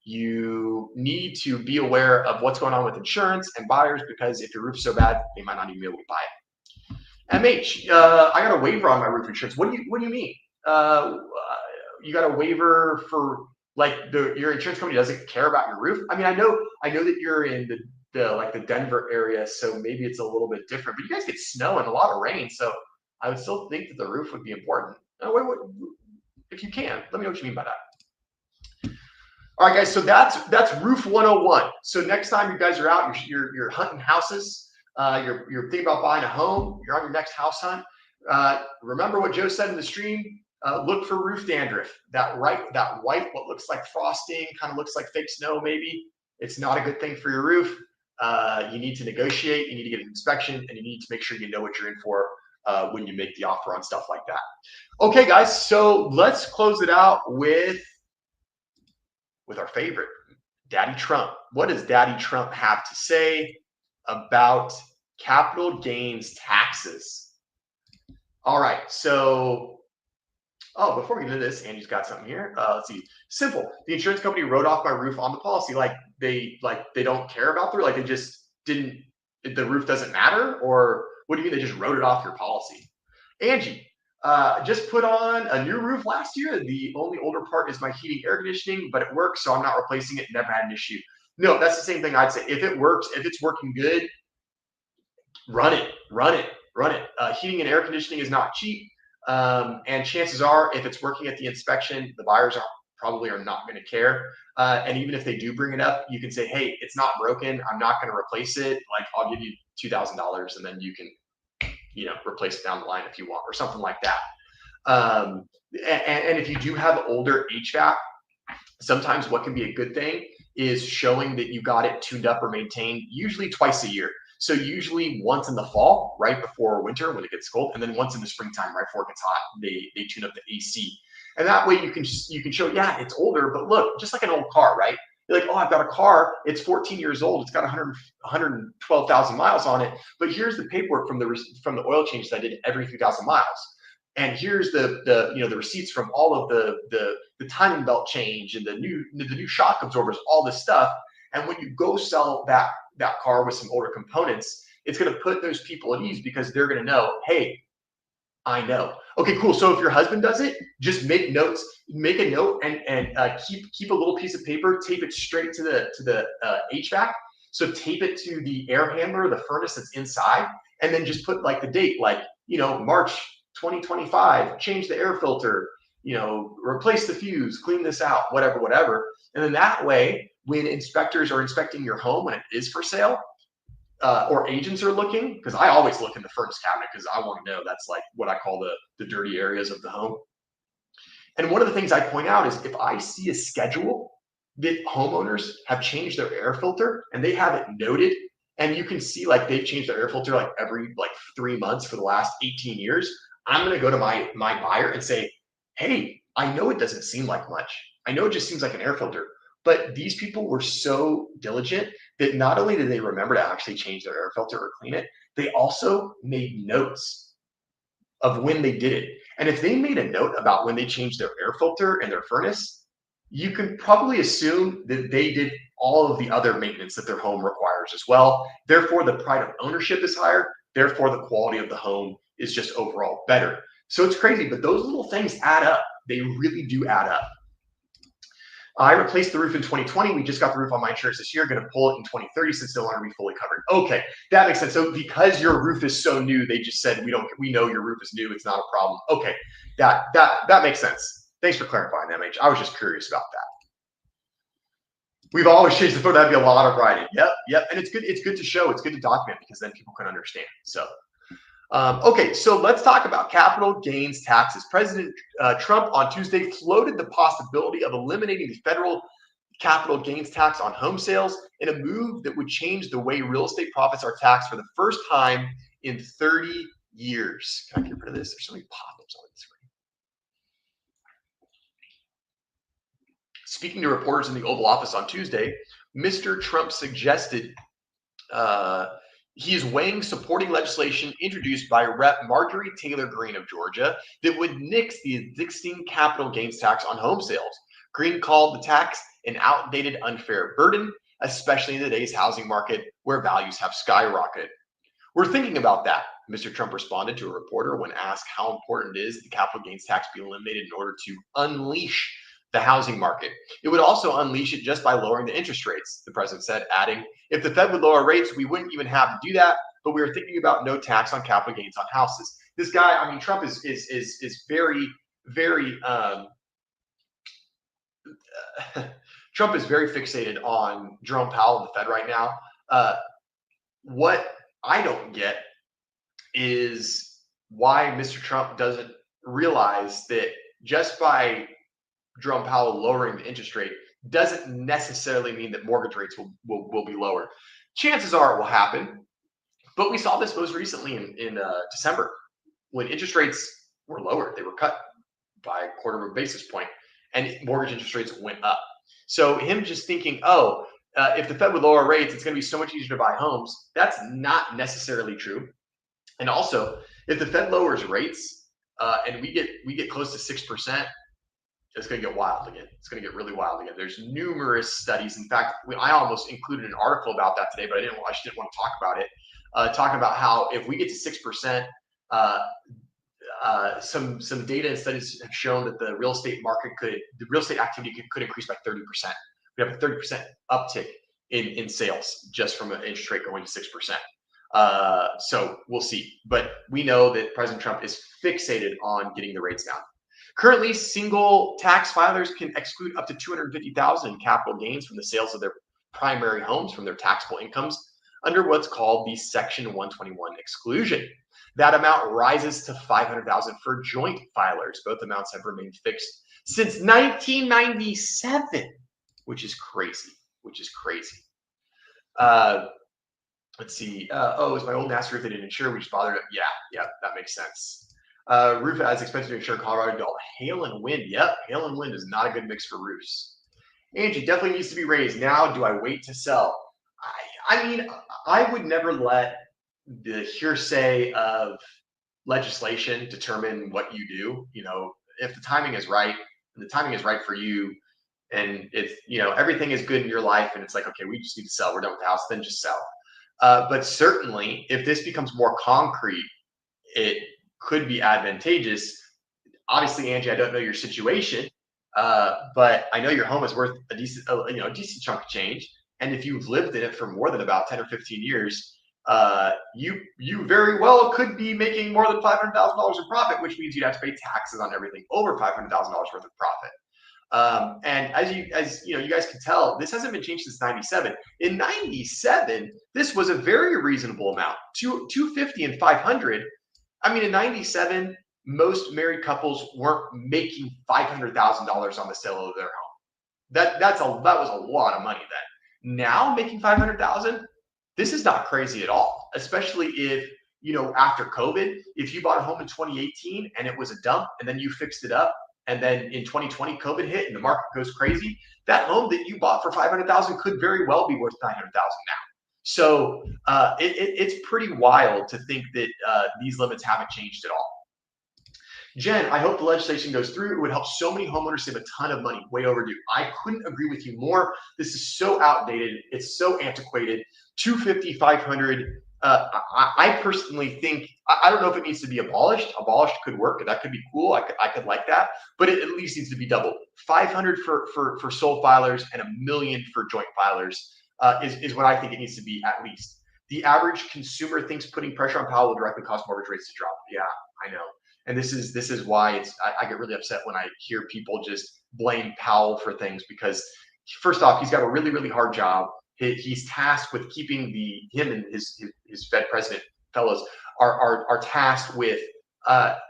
You need to be aware of what's going on with insurance and buyers because if your roof's so bad, they might not even be able to buy it. MH, I got a waiver on my roof insurance. What do you mean? You got a waiver for like your insurance company doesn't care about your roof? I mean, I know that you're in the Denver area, so maybe it's a little bit different. But you guys get snow and a lot of rain, so I would still think that the roof would be important. If you can, let me know what you mean by that. All right, guys, so that's roof 101. So next time you guys are out, you're hunting houses, you're thinking about buying a home, you're on your next house hunt. Remember what Joe said in the stream. Look for roof dandruff. That white, what looks like frosting, kind of looks like fake snow. Maybe it's not a good thing for your roof. You need to negotiate. You need to get an inspection, and you need to make sure you know what you're in for when you make the offer on stuff like that. Okay, guys. So let's close it out with our favorite, Daddy Trump. What does Daddy Trump have to say about capital gains taxes? All right, so, before we get into this, Andy's got something here. Let's see. Simple. The insurance company wrote off my roof on the policy. Like they don't care about the roof. Like they just didn't. The roof doesn't matter, or what do you mean they just wrote it off your policy? Angie, just put on a new roof last year. The only older part is my heating, air conditioning, but it works, so I'm not replacing it. Never had an issue. No, that's the same thing I'd say. If it works, if it's working good, run it. Heating and air conditioning is not cheap. And chances are, if it's working at the inspection, the buyers probably are not going to care. And even if they do bring it up, you can say, hey, it's not broken. I'm not going to replace it. Like, I'll give you $2,000 and then you can, replace it down the line if you want or something like that. And if you do have older HVAC, sometimes what can be a good thing is showing that you got it tuned up or maintained, usually twice a year. So usually once in the fall, right before winter when it gets cold, and then once in the springtime, right before it gets hot, they tune up the AC. And that way you can show, yeah, it's older, but look, just like an old car, right? You're like, oh, I've got a car, it's 14 years old, it's got 112,000 miles on it, but here's the paperwork from the oil change that I did every few thousand miles. And here's the receipts from all of the timing belt change and the new shock absorbers, all this stuff. And when you go sell that car with some older components, it's going to put those people at ease because they're going to know, hey, I know. Okay, cool. So if your husband does it, just make notes, make a note, and keep a little piece of paper, tape it straight to the HVAC. So tape it to the air handler, the furnace that's inside, and then just put like the date, like March 2025. Change the air filter. Replace the fuse, clean this out, whatever. And then that way, when inspectors are inspecting your home when it is for sale, or agents are looking, because I always look in the furnace cabinet because I want to know. That's like what I call the dirty areas of the home. And one of the things I point out is if I see a schedule that homeowners have changed their air filter and they have it noted, and you can see like they've changed their air filter like every 3 months for the last 18 years, I'm going to go to my buyer and say, hey, I know it doesn't seem like much. I know it just seems like an air filter. But these people were so diligent that not only did they remember to actually change their air filter or clean it, they also made notes of when they did it. And if they made a note about when they changed their air filter and their furnace, you can probably assume that they did all of the other maintenance that their home requires as well. Therefore, the pride of ownership is higher. Therefore, the quality of the home is just overall better. So it's crazy, but those little things add up. They really do add up. I replaced the roof in 2020. We just got the roof on my insurance this year. Going to pull it in 2030 since no longer be fully covered. Okay, that makes sense. So because your roof is so new, they just said we know your roof is new. It's not a problem. Okay, that makes sense. Thanks for clarifying, MH. I was just curious about that. We've always changed the photo. That'd be a lot of writing. Yep. And it's good. It's good to show. It's good to document because then people can understand. So. Okay, so let's talk about capital gains taxes. President Trump on Tuesday floated the possibility of eliminating the federal capital gains tax on home sales in a move that would change the way real estate profits are taxed for the first time in 30 years. Can I get rid of this? There's so many pop-ups on the screen. Speaking to reporters in the Oval Office on Tuesday, Mr. Trump suggested he is weighing supporting legislation introduced by Rep. Marjorie Taylor Greene of Georgia that would nix the existing capital gains tax on home sales. Greene called the tax an outdated, unfair burden, especially in today's housing market where values have skyrocketed. We're thinking about that, Mr. Trump responded to a reporter when asked how important it is the capital gains tax be eliminated in order to unleash the housing market. It would also unleash it just by lowering the interest rates, the president said, adding, if the Fed would lower rates, we wouldn't even have to do that, but we were thinking about no tax on capital gains on houses. This guy, I mean, Trump is very, very Trump is very fixated on Jerome Powell and the Fed right now. What I don't get is why Mr. Trump doesn't realize that just by Jerome Powell lowering the interest rate doesn't necessarily mean that mortgage rates will be lower. Chances are it will happen, but we saw this most recently in December when interest rates were lowered. They were cut by a quarter of a basis point, and mortgage interest rates went up. So him just thinking, if the Fed would lower rates, it's going to be so much easier to buy homes. That's not necessarily true. And also, if the Fed lowers rates and we get close to 6%, it's going to get wild again. It's going to get really wild again. There's numerous studies. In fact, I almost included an article about that today, but I just didn't want to talk about it. Talking about how if we get to 6%, some data and studies have shown that the real estate activity could increase by 30%. We have a 30% uptick in sales just from an interest rate going to 6%. So we'll see. But we know that President Trump is fixated on getting the rates down. Currently, single tax filers can exclude up to $250,000 in capital gains from the sales of their primary homes from their taxable incomes under what's called the Section 121 exclusion. That amount rises to $500,000 for joint filers. Both amounts have remained fixed since 1997, which is crazy. Let's see. Is my old NASA roof they didn't insure? We just bothered it. Yeah, that makes sense. Roof as expensive to insure in Colorado due to hail and wind. Yep, hail and wind is not a good mix for roofs. Angie, definitely needs to be raised. Now, do I wait to sell? I mean, I would never let the hearsay of legislation determine what you do. You know, if the timing is right, and the timing is right for you, and it's, everything is good in your life, and it's like, okay, we just need to sell. We're done with the house, then just sell. But certainly, if this becomes more concrete, it could be advantageous. Obviously, Angie, I don't know your situation, but I know your home is worth a decent chunk of change. And if you've lived in it for more than about 10 or 15 years, you very well could be making more than $500,000 in profit, which means you'd have to pay taxes on everything over $500,000 worth of profit. And as you guys can tell, this hasn't been changed since 97. In 97, this was a very reasonable amount, $250 and $500. I mean, in 97, most married couples weren't making $500,000 on the sale of their home. That was a lot of money then. Now making $500,000, this is not crazy at all. Especially if after COVID, if you bought a home in 2018 and it was a dump, and then you fixed it up, and then in 2020 COVID hit and the market goes crazy, that home that you bought for $500,000 could very well be worth $900,000 now. So it's pretty wild to think that these limits haven't changed at all. Jen, I hope the legislation goes through. It would help so many homeowners save a ton of money. Way overdue. I couldn't agree with you more. This is so outdated. It's so antiquated. 250, 500. I personally think I don't know if it needs to be abolished. Abolished could work. That could be cool. I could like that, but it at least needs to be doubled. 500 for sole filers and 1 million for joint filers is what I think it needs to be at least. The average consumer thinks putting pressure on Powell will directly cause mortgage rates to drop. Yeah, I know. And this is why I get really upset when I hear people just blame Powell for things because first off, he's got a really hard job. He's tasked with keeping him and his Fed president fellows are tasked with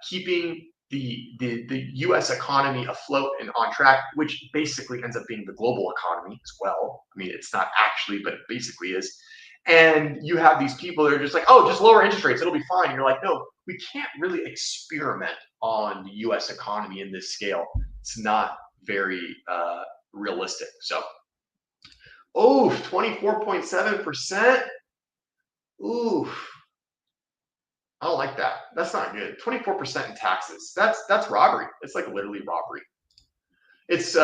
keeping the U.S. economy afloat and on track, which basically ends up being the global economy as well. I mean, it's not actually, but it basically is. And you have these people that are just like, oh, just lower interest rates, it'll be fine. And you're like, no, we can't really experiment on the U.S. economy in this scale. It's not very realistic. So, oh, 24.7%. Ooh, I don't like that. That's not good. 24% in taxes. That's robbery. It's like literally robbery. It's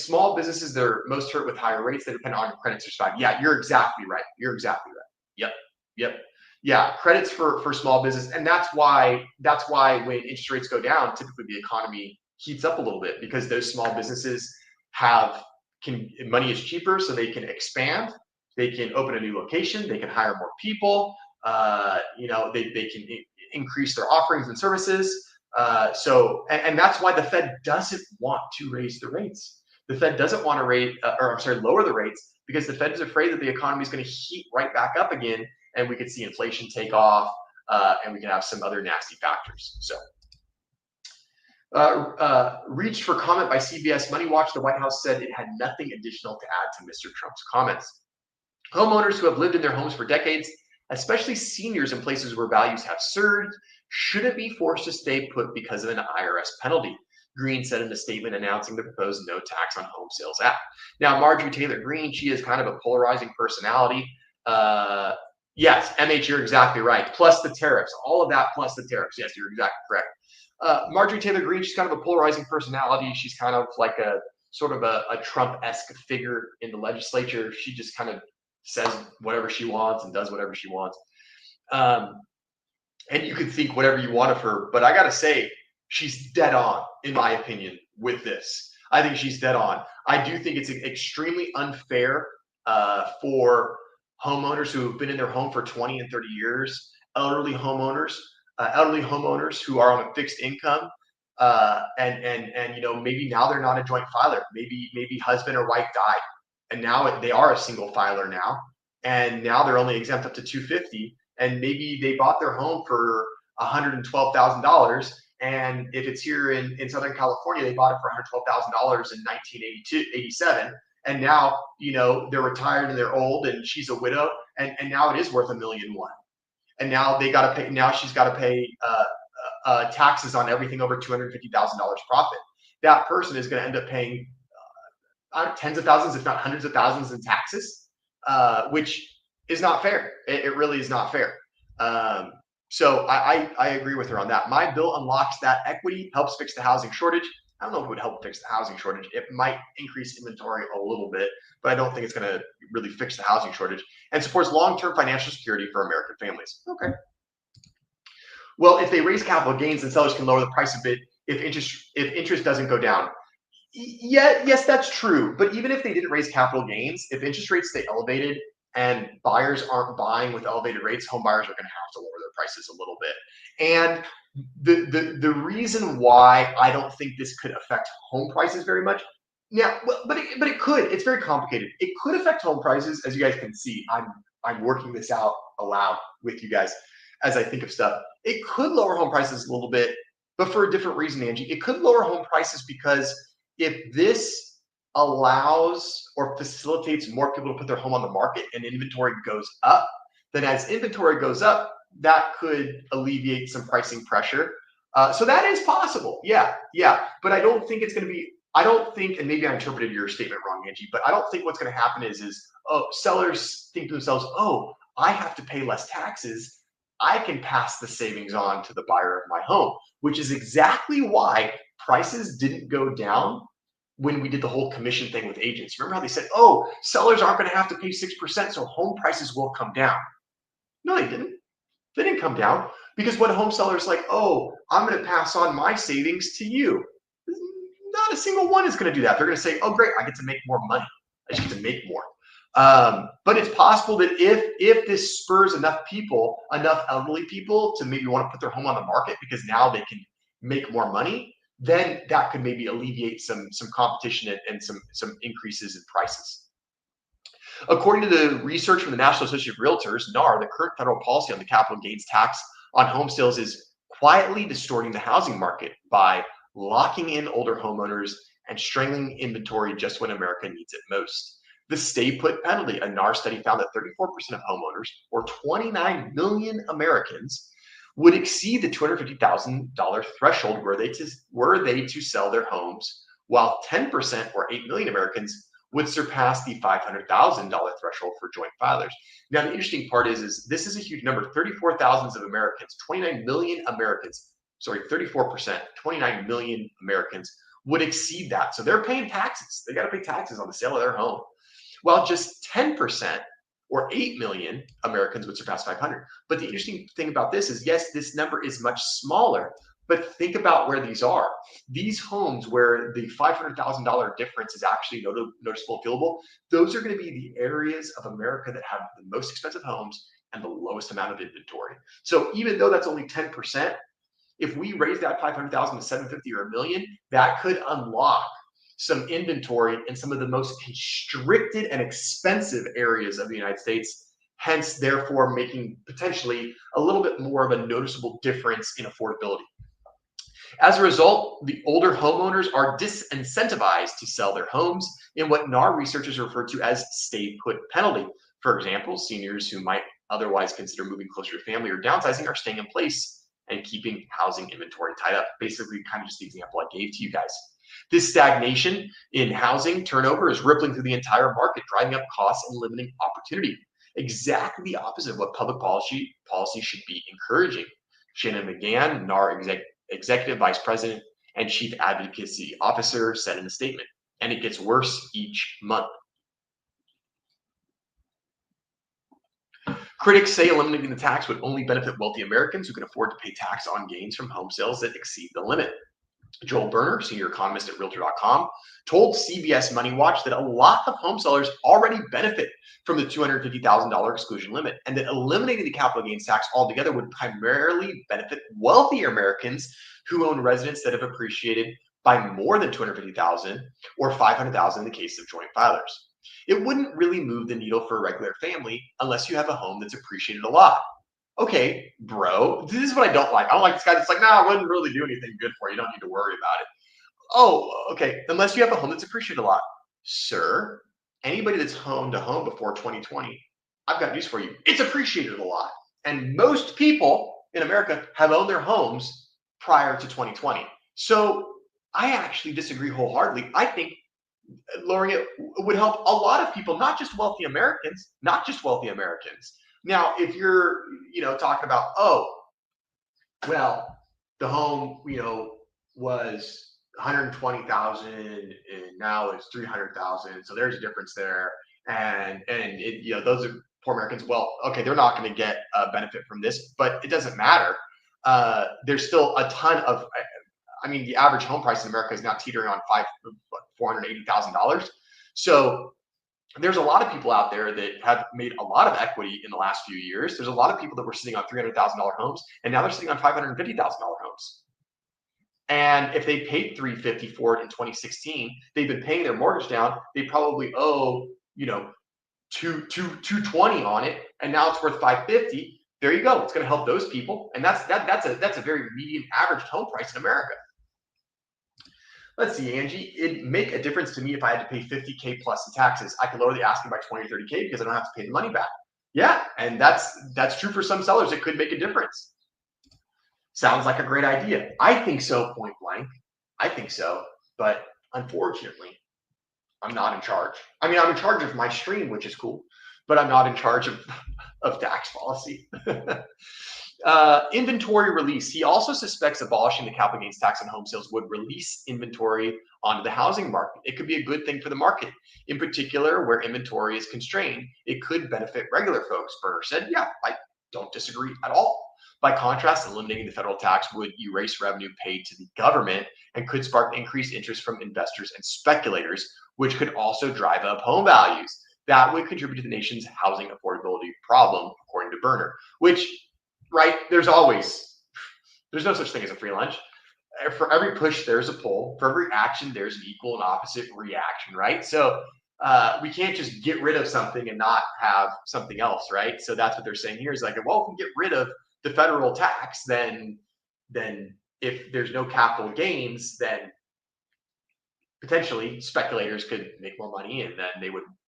small businesses that are most hurt with higher rates. They depend on your credit to survive. Yeah, you're exactly right. You're exactly right. Yep. Yeah, credits for small business, and that's why when interest rates go down, typically the economy heats up a little bit because those small businesses have can money is cheaper, so they can expand, they can open a new location, they can hire more people. They can increase their offerings and services. And that's why the Fed doesn't want to raise the rates. The Fed doesn't want to lower the rates because the Fed is afraid that the economy is going to heat right back up again, and we could see inflation take off, and we can have some other nasty factors. So, reached for comment by CBS Money Watch. The White House said it had nothing additional to add to Mr. Trump's comments. Homeowners who have lived in their homes for decades, especially seniors in places where values have surged, shouldn't be forced to stay put because of an IRS penalty, Greene said in a statement announcing the proposed no tax on home sales act. Now, Marjorie Taylor Greene, she is kind of a polarizing personality. Yes, MH, you're exactly right. Plus the tariffs, all of that plus the tariffs. Yes, you're exactly correct. Marjorie Taylor Greene, she's kind of a polarizing personality. She's kind of like a sort of a Trump-esque figure in the legislature. She just kind of says whatever she wants and does whatever she wants. And you can think whatever you want of her, but I got to say, she's dead on, in my opinion, with this. I think she's dead on. I do think it's extremely unfair for homeowners who have been in their home for 20 and 30 years, elderly homeowners who are on a fixed income, and maybe now they're not a joint filer. Maybe husband or wife died, and now they are a single filer now, and now they're only exempt up to $250, and maybe they bought their home for $112,000, and if it's here in Southern California, they bought it for $112,000 in 1987, and now they're retired and they're old, and she's a widow, and now it is worth $1.1 million, and now they got to pay. Now she's got to pay taxes on everything over $250,000 profit. That person is going to end up paying tens of thousands, if not hundreds of thousands in taxes, which is not fair. It really is not fair. So I agree with her on that. My bill unlocks that equity, helps fix the housing shortage. I don't know if it would help fix the housing shortage. It might increase inventory a little bit, but I don't think it's going to really fix the housing shortage, and supports long-term financial security for American families. Okay. Well, if they raise capital gains, then sellers can lower the price a bit if interest doesn't go down. Yeah, yes, that's true. But even if they didn't raise capital gains, if interest rates stay elevated and buyers aren't buying with elevated rates, home buyers are going to have to lower their prices a little bit. And the reason why I don't think this could affect home prices very much. Now, but it could. It's very complicated. It could affect home prices, as you guys can see. I'm working this out aloud with you guys as I think of stuff. It could lower home prices a little bit, but for a different reason, Angie. It could lower home prices because if this allows or facilitates more people to put their home on the market and inventory goes up, then as inventory goes up, that could alleviate some pricing pressure. So that is possible. Yeah. But I don't think it's going to be, I don't think, and maybe I interpreted your statement wrong, Angie, but I don't think what's going to happen is sellers think to themselves, oh, I have to pay less taxes. I can pass the savings on to the buyer of my home, which is exactly why prices didn't go down when we did the whole commission thing with agents. Remember how they said, oh, sellers aren't going to have to pay 6%, so home prices will come down. No, they didn't. They didn't come down because what home sellers like, oh, I'm going to pass on my savings to you. Not a single one is going to do that. They're going to say, oh, great, I get to make more money. I just get to make more. But it's possible that if this spurs enough people, enough elderly people to maybe want to put their home on the market because now they can make more money, then that could maybe alleviate some competition and some increases in prices. According to the research from the National Association of Realtors, NAR, the current federal policy on the capital gains tax on home sales is quietly distorting the housing market by locking in older homeowners and strangling inventory just when America needs it most. The stay put penalty, a NAR study found that 34% of homeowners, or 29 million Americans, would exceed the $250,000 threshold were they to sell their homes, while 10%, or 8 million Americans, would surpass the $500,000 threshold for joint filers. Now, the interesting part is this is a huge number. 34,000 of Americans, 29 million Americans, sorry, 34%, 29 million Americans would exceed that. So they're paying taxes. They got to pay taxes on the sale of their home. While just 10%, or 8 million Americans would surpass 500. But the interesting thing about this is, yes, this number is much smaller, but think about where these are. These homes where the $500,000 difference is actually noticeable and feelable, those are going to be the areas of America that have the most expensive homes and the lowest amount of inventory. So even though that's only 10%, if we raise that 500,000 to 750 or a million, that could unlock some inventory in some of the most constricted and expensive areas of the United States, hence therefore making potentially a little bit more of a noticeable difference in affordability. As a result, the older homeowners are disincentivized to sell their homes in what NAR researchers refer to as stay put penalty. For example, seniors who might otherwise consider moving closer to family or downsizing are staying in place and keeping housing inventory tied up. Basically, kind of just the example I gave to you guys. This stagnation in housing turnover is rippling through the entire market, driving up costs and limiting opportunity. Exactly the opposite of what public policy should be encouraging. Shannon McGann, NAR Executive Vice President and Chief Advocacy Officer, said in a statement, and it gets worse each month. Critics say eliminating the tax would only benefit wealthy Americans who can afford to pay tax on gains from home sales that exceed the limit. Joel Berner, senior economist at Realtor.com, told CBS Money Watch that a lot of home sellers already benefit from the $250,000 exclusion limit, and that eliminating the capital gains tax altogether would primarily benefit wealthier Americans who own residents that have appreciated by more than $250,000 or $500,000 in the case of joint filers. It wouldn't really move the needle for a regular family unless you have a home that's appreciated a lot. Okay, bro, this is what I don't like. I don't like this guy that's like, nah, it wouldn't really do anything good for you. You don't need to worry about it. Oh, okay, unless you have a home that's appreciated a lot. Sir, anybody that's owned a home before 2020, I've got news for you. It's appreciated a lot. And most people in America have owned their homes prior to 2020. So I actually disagree wholeheartedly. I think lowering it would help a lot of people, not just wealthy Americans, not just wealthy Americans. Now, if you're, talking about, oh, well, the home, was 120,000 and now it's 300,000. So there's a difference there. And it, those are poor Americans. Well, okay, they're not going to get a benefit from this, but it doesn't matter. There's still a ton of, the average home price in America is now teetering on $480,000. So there's a lot of people out there that have made a lot of equity in the last few years. There's a lot of people that were sitting on $300,000 homes, and now they're sitting on $550,000 homes. And if they paid $350,000 for it in 2016, they've been paying their mortgage down. They probably owe, $220 on it, and now it's worth $550,000. There you go. It's going to help those people, and that's a very median average home price in America. Let's see, Angie, it'd make a difference to me if I had to pay $50K plus in taxes. I could lower the asking by 20 or 30K because I don't have to pay the money back. Yeah, and that's true for some sellers. It could make a difference. Sounds like a great idea. I think so, point blank. I think so, but unfortunately, I'm not in charge. I'm in charge of my stream, which is cool, but I'm not in charge of tax policy. Inventory release. He also suspects abolishing the capital gains tax on home sales would release inventory onto the housing market. It could be a good thing for the market. In particular, where inventory is constrained, it could benefit regular folks. Berner said, yeah, don't disagree at all. By contrast, eliminating the federal tax would erase revenue paid to the government and could spark increased interest from investors and speculators, which could also drive up home values. That would contribute to the nation's housing affordability problem, according to Berner, which, right, there's no such thing as a free lunch. For every push, there's a pull. For every action, there's an equal and opposite reaction, right? So we can't just get rid of something and not have something else, right? So that's what they're saying here is like, well, if we get rid of the federal tax, then if there's no capital gains, then potentially speculators could make more money, and then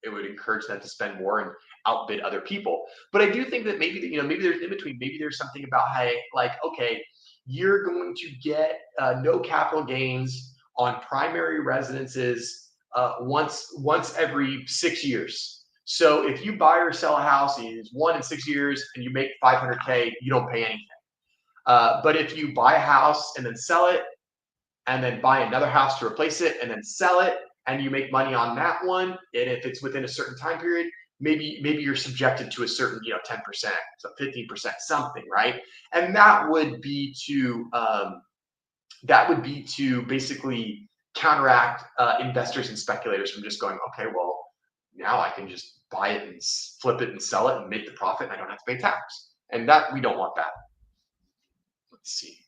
it would encourage them to spend more and outbid other people. But I do think that maybe there's in between, maybe there's something about how, like, okay, you're going to get no capital gains on primary residences once every 6 years. So if you buy or sell a house and it's 1 in 6 years and you make 500K, you don't pay anything. But if you buy a house and then sell it, and then buy another house to replace it, and then sell it, and you make money on that one, and if it's within a certain time period, maybe you're subjected to a certain 10%, so 15%, something, right? And that would be to basically counteract investors and speculators from just going, okay, well, now I can just buy it and flip it and sell it and make the profit, and I don't have to pay tax. And that, we don't want that. Let's see.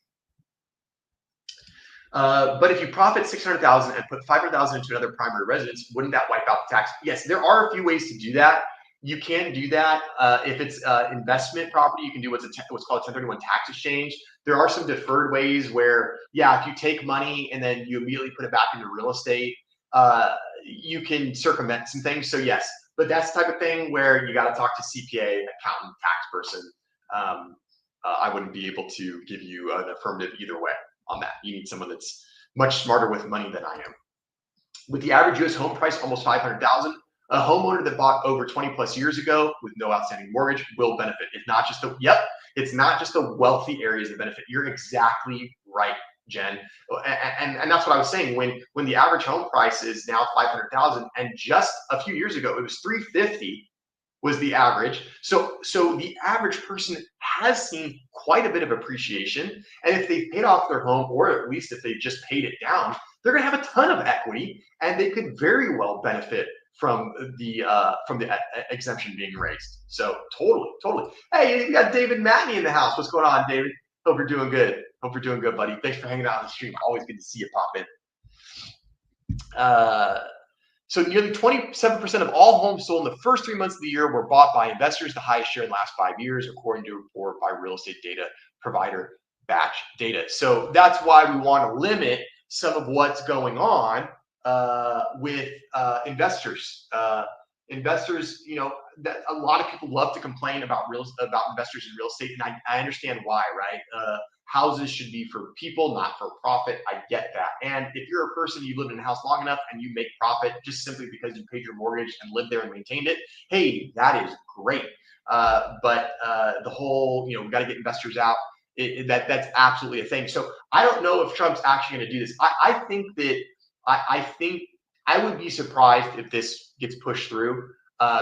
But if you profit 600,000 and put 500,000 into another primary residence, wouldn't that wipe out the tax? Yes, there are a few ways to do that. You can do that. If it's investment property, you can do what's called a 1031 tax exchange. There are some deferred ways where, yeah, if you take money and then you immediately put it back into real estate, you can circumvent some things. So yes, but that's the type of thing where you got to talk to CPA, accountant, tax person. I wouldn't be able to give you an affirmative either way on that. You need someone that's much smarter with money than I am. With the average U.S. home price almost 500,000, a homeowner that bought over 20 plus years ago with no outstanding mortgage will benefit. It's not just the wealthy areas that benefit. You're exactly right, Jen. And that's what I was saying. When the average home price is now 500,000, and just a few years ago it was 350 was the average. So the average person has seen quite a bit of appreciation. And if they paid off their home, or at least if they just paid it down, they're going to have a ton of equity, and they could very well benefit from the exemption being raised. So totally. Hey, you got David Matney in the house. What's going on, David? Hope you're doing good. Buddy. Thanks for hanging out on the stream. Always good to see you pop in. So nearly 27% of all homes sold in the first 3 months of the year were bought by investors, the highest share in the last 5 years, according to a report by real estate data provider Batch Data. So that's why we want to limit some of what's going on with investors. Investors, that a lot of people love to complain about investors in real estate, and I understand why, right? Houses should be for people, not for profit. I get that. And if you're a person, you lived in a house long enough and you make profit just simply because you paid your mortgage and lived there and maintained it, hey, that is great. But the whole, we got to get investors out. That's absolutely a thing. So I don't know if Trump's actually going to do this. I think that I think I would be surprised if this gets pushed through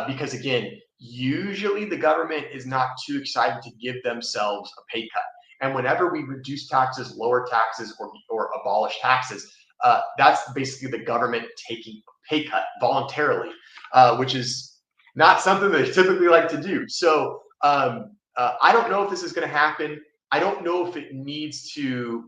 because, again, usually the government is not too excited to give themselves a pay cut. And whenever we reduce taxes, lower taxes, or abolish taxes, that's basically the government taking a pay cut voluntarily, which is not something they typically like to do. So I don't know if this is going to happen. I don't know if it needs to.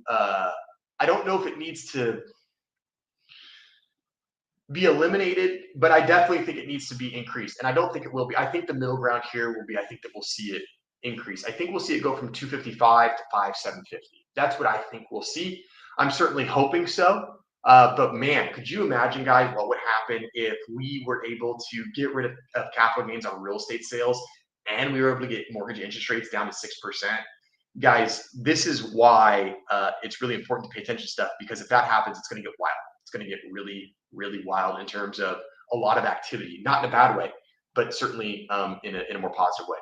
Be eliminated, but I definitely think it needs to be increased, and I don't think it will be. I think the middle ground here will be. I think that we'll see it increase. I think we'll see it go from 255 to 5750. That's what I think we'll see. I'm certainly hoping so. But man, could you imagine, guys, what would happen if we were able to get rid of capital gains on real estate sales, and we were able to get mortgage interest rates down to 6%? Guys, this is why it's really important to pay attention to stuff, because if that happens, it's going to get wild. It's going to get really, really wild in terms of a lot of activity, not in a bad way, but certainly in a more positive way.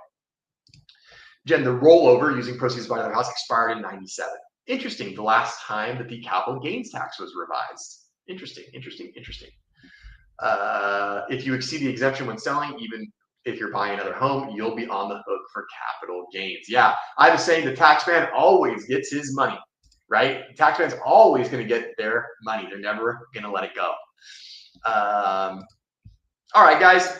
Jen, the rollover using proceeds to buy another house expired in 97. Interesting. The last time that the capital gains tax was revised. Interesting. If you exceed the exemption when selling, even if you're buying another home, you'll be on the hook for capital gains. Yeah, I have a saying, the tax man always gets his money, right? The tax man's always going to get their money. They're never going to let it go. All right, guys.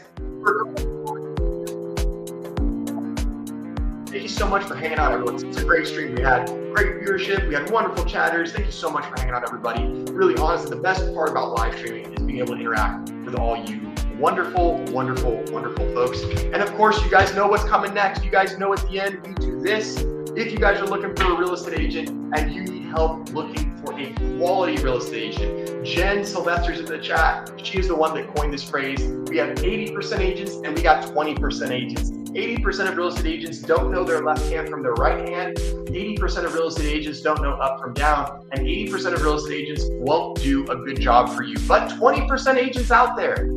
Thank you so much for hanging out, everyone. It's a great stream. We had great viewership. We had wonderful chatters. Thank you so much for hanging out, everybody. Really, honestly, the best part about live streaming is being able to interact with all you wonderful, wonderful, wonderful folks. And of course, you guys know what's coming next. You guys know at the end, we do this. If you guys are looking for a real estate agent and you need help looking for a quality real estate agent, Jen Sylvester's in the chat. She is the one that coined this phrase. We have 80% agents and we got 20% agents. 80% of real estate agents don't know their left hand from their right hand. 80% of real estate agents don't know up from down. And 80% of real estate agents won't do a good job for you. But 20% agents out there.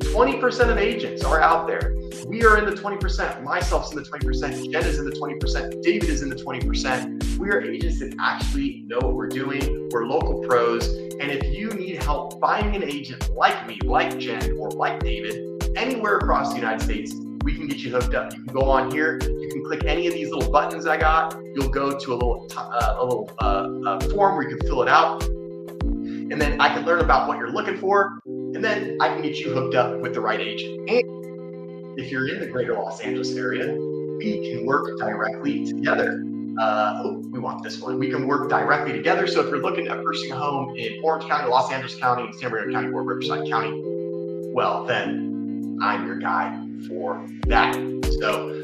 20% of agents are out there. We are in the 20%. Myself's in the 20%. Jen is in the 20%. David is in the 20%. We are agents that actually know what we're doing. We're local pros. And if you need help finding an agent like me, like Jen, or like David, anywhere across the United States, we can get you hooked up. You can go on here. You can click any of these little buttons I got. You'll go to a little form where you can fill it out. And then I can learn about what you're looking for. And then I can get you hooked up with the right agent. And if you're in the greater Los Angeles area, we can work directly together. We want this one. We can work directly together. So if you're looking at purchasing a home in Orange County, Los Angeles County, San Bernardino County, or Riverside County, well, then I'm your guy for that. So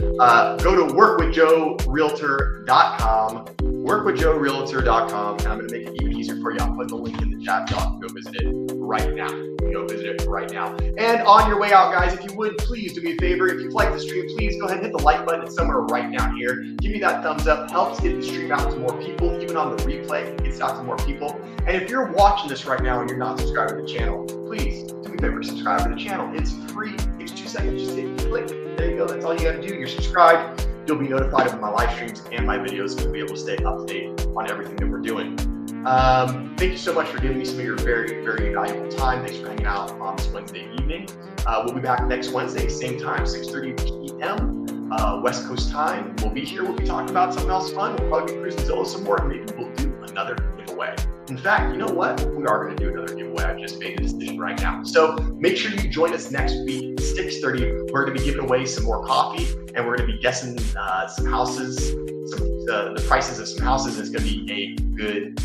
go to workwithjoerealtor.com, workwithjoerealtor.com, and I'm going to make it even easier for you. I'll put the link in the chat. Y'all can go visit it right now. You can go visit it right now. And on your way out, guys, if you would, please do me a favor. If you've liked the stream, please go ahead and hit the like button. It's somewhere right down here. Give me that thumbs up. Helps get the stream out to more people. Even on the replay, it gets out to more people. And if you're watching this right now and you're not subscribed to the channel, please do me a favor, subscribe to the channel. It's free. It's 2 seconds. Just hit click. There you go. That's all you got to do. You're subscribed. You'll be notified of my live streams and my videos. You'll be able to stay up to date on everything that we're doing. Thank you so much for giving me some of your very, very valuable time. Thanks for hanging out on this Wednesday evening. We'll be back next Wednesday, same time, 6:30 p.m. West Coast time. We'll be here. We'll be talking about something else fun. We'll probably be cruising Zillow some more, and maybe we'll do another giveaway. In fact, you know what? We are going to do another giveaway. I just made a decision right now. So make sure you join us next week, 6:30. We're going to be giving away some more coffee, and we're going to be guessing some houses, the prices of some houses. It's going to be a good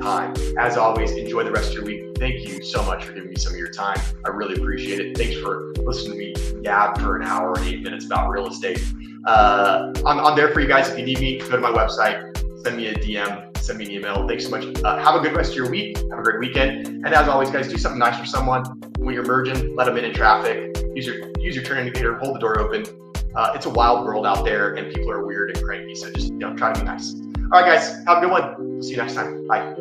time. As always, enjoy the rest of your week. Thank you so much for giving me some of your time. I really appreciate it. Thanks for listening to me gab for an hour and 8 minutes about real estate. I'm there for you guys. If you need me, go to my website, send me a DM, send me an email. Thanks so much. Have a good rest of your week. Have a great weekend. And as always, guys, do something nice for someone. When you're merging, let them in traffic. Use your turn indicator. Hold the door open. It's a wild world out there, and people are weird and cranky. So just try to be nice. All right, guys, have a good one. See you next time. Bye.